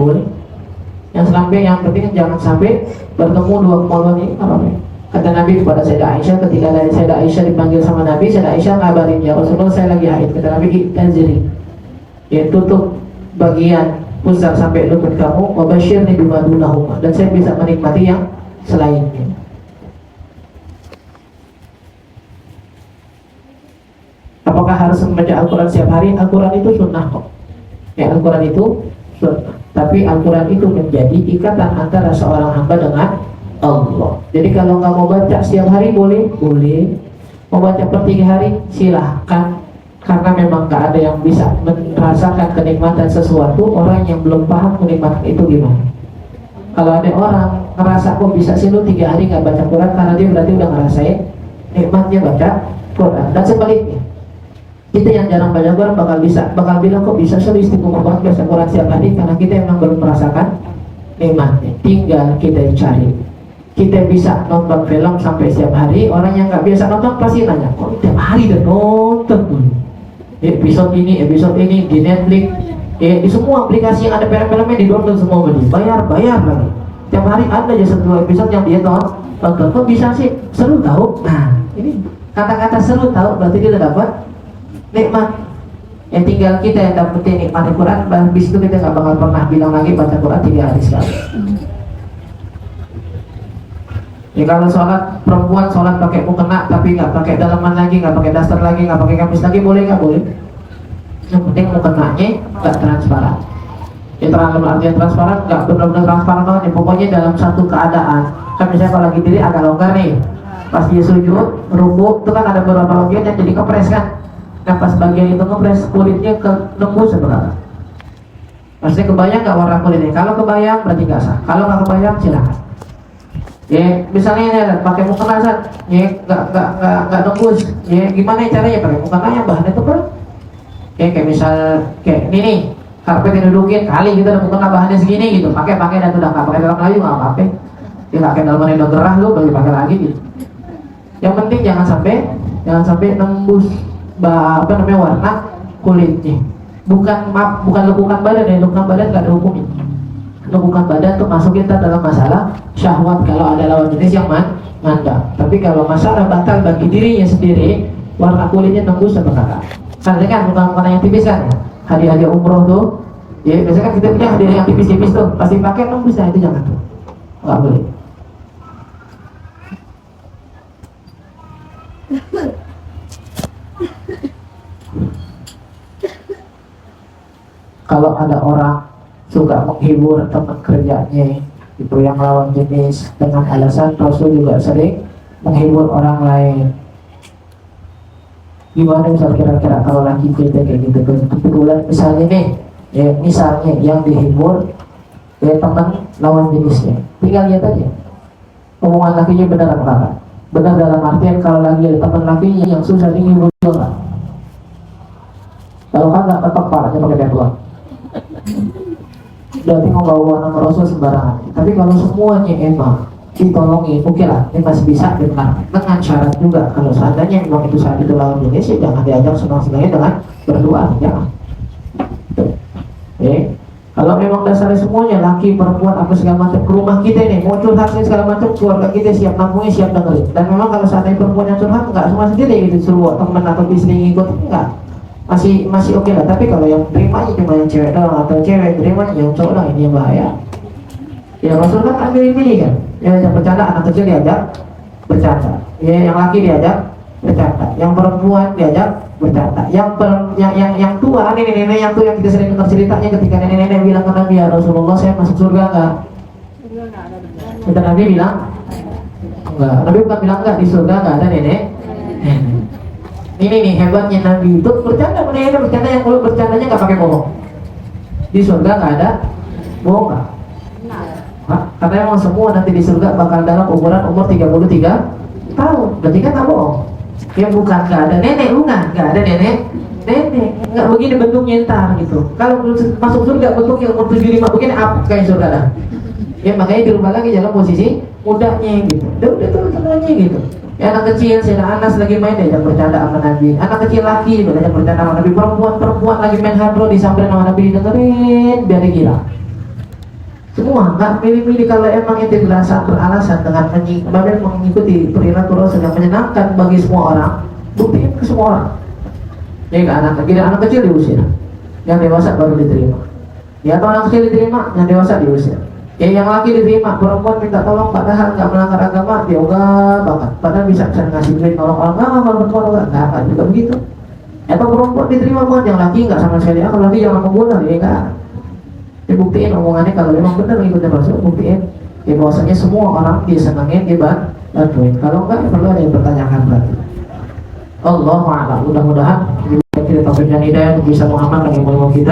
Yang penting jangan sampai bertemu dua kemaluan ini apa ya? Kata Nabi kepada Sayyidah Aisyah ketika Sayyidah Aisyah dipanggil sama Nabi, Sayyidah Aisyah ngabarin, ya Rasulullah saya lagi haid. Kata Nabi, tanziri, ya tutup bagian pusar sampai lutut kamu, wabashirni bima dunahuma, dan saya bisa menikmati yang selainnya. Apakah harus membaca Al-Quran setiap hari? Al-Quran itu sunnah kok. Ya, Al-Quran itu sunnah. Tapi Al-Quran itu menjadi ikatan antara seorang hamba dengan Allah. Jadi kalau nggak mau baca setiap hari boleh. Mau baca per 3 hari silahkan. Karena memang nggak ada yang bisa merasakan kenikmatan sesuatu orang yang belum paham kenikmatan itu gimana. Kalau ada orang ngerasa kok bisa sih lu 3 hari nggak baca Quran, karena dia berarti udah ngerasain nikmatnya baca Quran. Dan sebaliknya, kita yang jarang baca Quran bakal bilang kok bisa sih istiqomah banget baca Quran setiap hari, karena kita memang belum merasakan nikmatnya. Tinggal kita cari. Kita bisa nonton film sampai setiap hari. Orang yang nggak biasa nonton pasti nanya, kok tiap hari udah nonton dulu episode ini di Netflix, di semua aplikasi yang ada film-filmnya di download semua, bayar lagi. Tiap hari ada aja 1-2 episode yang dia tonton. Kok bisa sih? Seru tahu. Nah, ini kata-kata seru tahu berarti dia udah dapat nikmat. Yang tinggal kita yang dapetin nikmat Al-Quran. Habis itu kita nggak bakal pernah bilang lagi baca Quran 3 hari sekali. Ya kalau sholat, perempuan sholat pakai mukena tapi nggak pakai dalaman lagi, nggak pakai daster lagi, nggak pakai kamis lagi, boleh nggak? Boleh. Yang penting mukenanya nggak transparan. Ya dalam artian transparan, nggak benar-benar transparan banget. Ya, pokoknya dalam satu keadaan. Kan misalnya kalau lagi diri agak longgar nih, pas dia sujud, ruku, itu kan ada beberapa bagian yang jadi kepres kan. Nah pas bagian itu kepres, kulitnya ke nembus sebenarnya. Maksudnya kebayang nggak warna kulitnya? Kalau kebayang berarti nggak sah. Kalau nggak kebayang silakan. Ya misalnya ini ada pakai mukena Zat, ya nggak nembus. Ya gimana caranya pakai mukena yang bahannya itu kan? Ya kayak misal kayak ini nih, karpet yang dudukin kali gitu ada mukena bahannya segini gitu, pakai dan udah nggak pakai dalam kayu nggak apa-apa. Ya nggak kayak dalaman yang udah gerah lu bagi pakai lagi gitu. Yang penting jangan sampai nembus warna kulitnya. Bukan lekukan badan ya, lekukan badan nggak ada hukumnya. Lekukan badan tuh masuk kita dalam masalah syahwat kalau ada lawan jenis yang mandang. Tapi kalau masalah batal bagi dirinya sendiri, warna kulitnya tembus sama kakak. Karena kan bukan yang tipis kan ya. Hadiah umroh tuh, ya biasanya kan kita punya hadiah yang tipis-tipis tuh, pasti pakai tembus, nah itu jangan tuh, nggak boleh. Kalau ada orang suka menghibur teman kerjanya itu yang lawan jenis dengan alasan Rasul juga sering menghibur orang lain. Gimana misal kira-kira kalau laki kita kayak gitu kebetulan misalnya nih, ya misalnya yang dihibur ya teman lawan jenisnya, tinggal lihat aja omongan lakinya benar apa enggak. Benar dalam artian kalau lagi ada teman lakinya yang susah dihibur juga. Kalau kagak tetap parahnya pakai deadlock. Berarti mau bawa nama Rasul sembarangan. Tapi kalau semuanya emang ditolongin, oke lah, ini masih bisa dengan syarat juga. Kalau seandainya memang itu saat itu lawan jenis, ya jangan diajak senang-senangnya dengan berdoa, jangan. Kalau memang dasarnya semuanya laki, perempuan, apa segala macam ke rumah kita nih, mau curhat segala macam, keluarga kita siap nampungnya, siap dengerin. Dan memang kalau seandainya perempuan yang curhat, nggak semua sendiri gitu, suruh teman atau istri ngikut, enggak. Masih oke lah. Tapi kalau yang terimanya cuma yang cewek doang atau cewek terimanya yang cowok doang, ini yang bahaya. Ya Rasul kan ambil ini kan, yang bercanda anak kecil diajak bercanda, ya yang laki diajak bercanda, yang perempuan diajak bercanda, yang tua nenek-nenek yang tuh yang kita sering dengar ceritanya ketika nenek-nenek bilang ke Nabi, ya Rasulullah saya masuk surga enggak? Kita Nabi bilang enggak. Nabi bukan bilang enggak, di surga enggak ada nenek. Ini nih hebatnya Nabi itu bercanda yang kalau bercandanya nggak pakai bohong. Di surga nggak ada bohong nggak? Karena emang semua nanti di surga bakal dalam umuran umur 33 tahun. Berarti kan nggak bohong. Ya bukan nggak ada nenek, bukan nggak ada nenek nggak begini bentuknya ntar gitu. Kalau masuk surga bentuknya umur 75 begini apa kayak surga dah. Ya makanya dirubah lagi dalam posisi mudanya gitu. Udah tuh semuanya gitu. Ya, anak kecil, Sayyidina Anas lagi main diajak bercanda sama Nabi. Anak kecil laki diajak bercanda sama Nabi. Perempuan lagi main hadro disamperin sama Nabi, didengerin biar dia gila. Semua nggak milih-milih. Kalau emang itu beralasan dengan mengikuti perilaku Rasul yang menyenangkan bagi semua orang, buktiin ke semua orang. Ya kan, anak kecil diusir, yang dewasa baru diterima. Ya, atau anak kecil diterima, yang dewasa diusir. Ya, yang laki diterima, perempuan minta tolong padahal nggak melanggar agama, dia enggak banget. Padahal bisa ngasih duit tolong orang, nggak juga begitu. Atau perempuan diterima banget, yang laki nggak sama sekali. Kalau laki jangan membunuh, ya enggak. Dibuktiin omongannya kalau memang benar ngikutin Rasul, buktiin. Ya bahwasanya semua orang disenangin, dibantuin. Kalau enggak, perlu ada yang bertanyakan berarti. Allahu a'lam. Mudah-mudahan kita taufik dan hidayah bisa mengamalkan ilmu kita.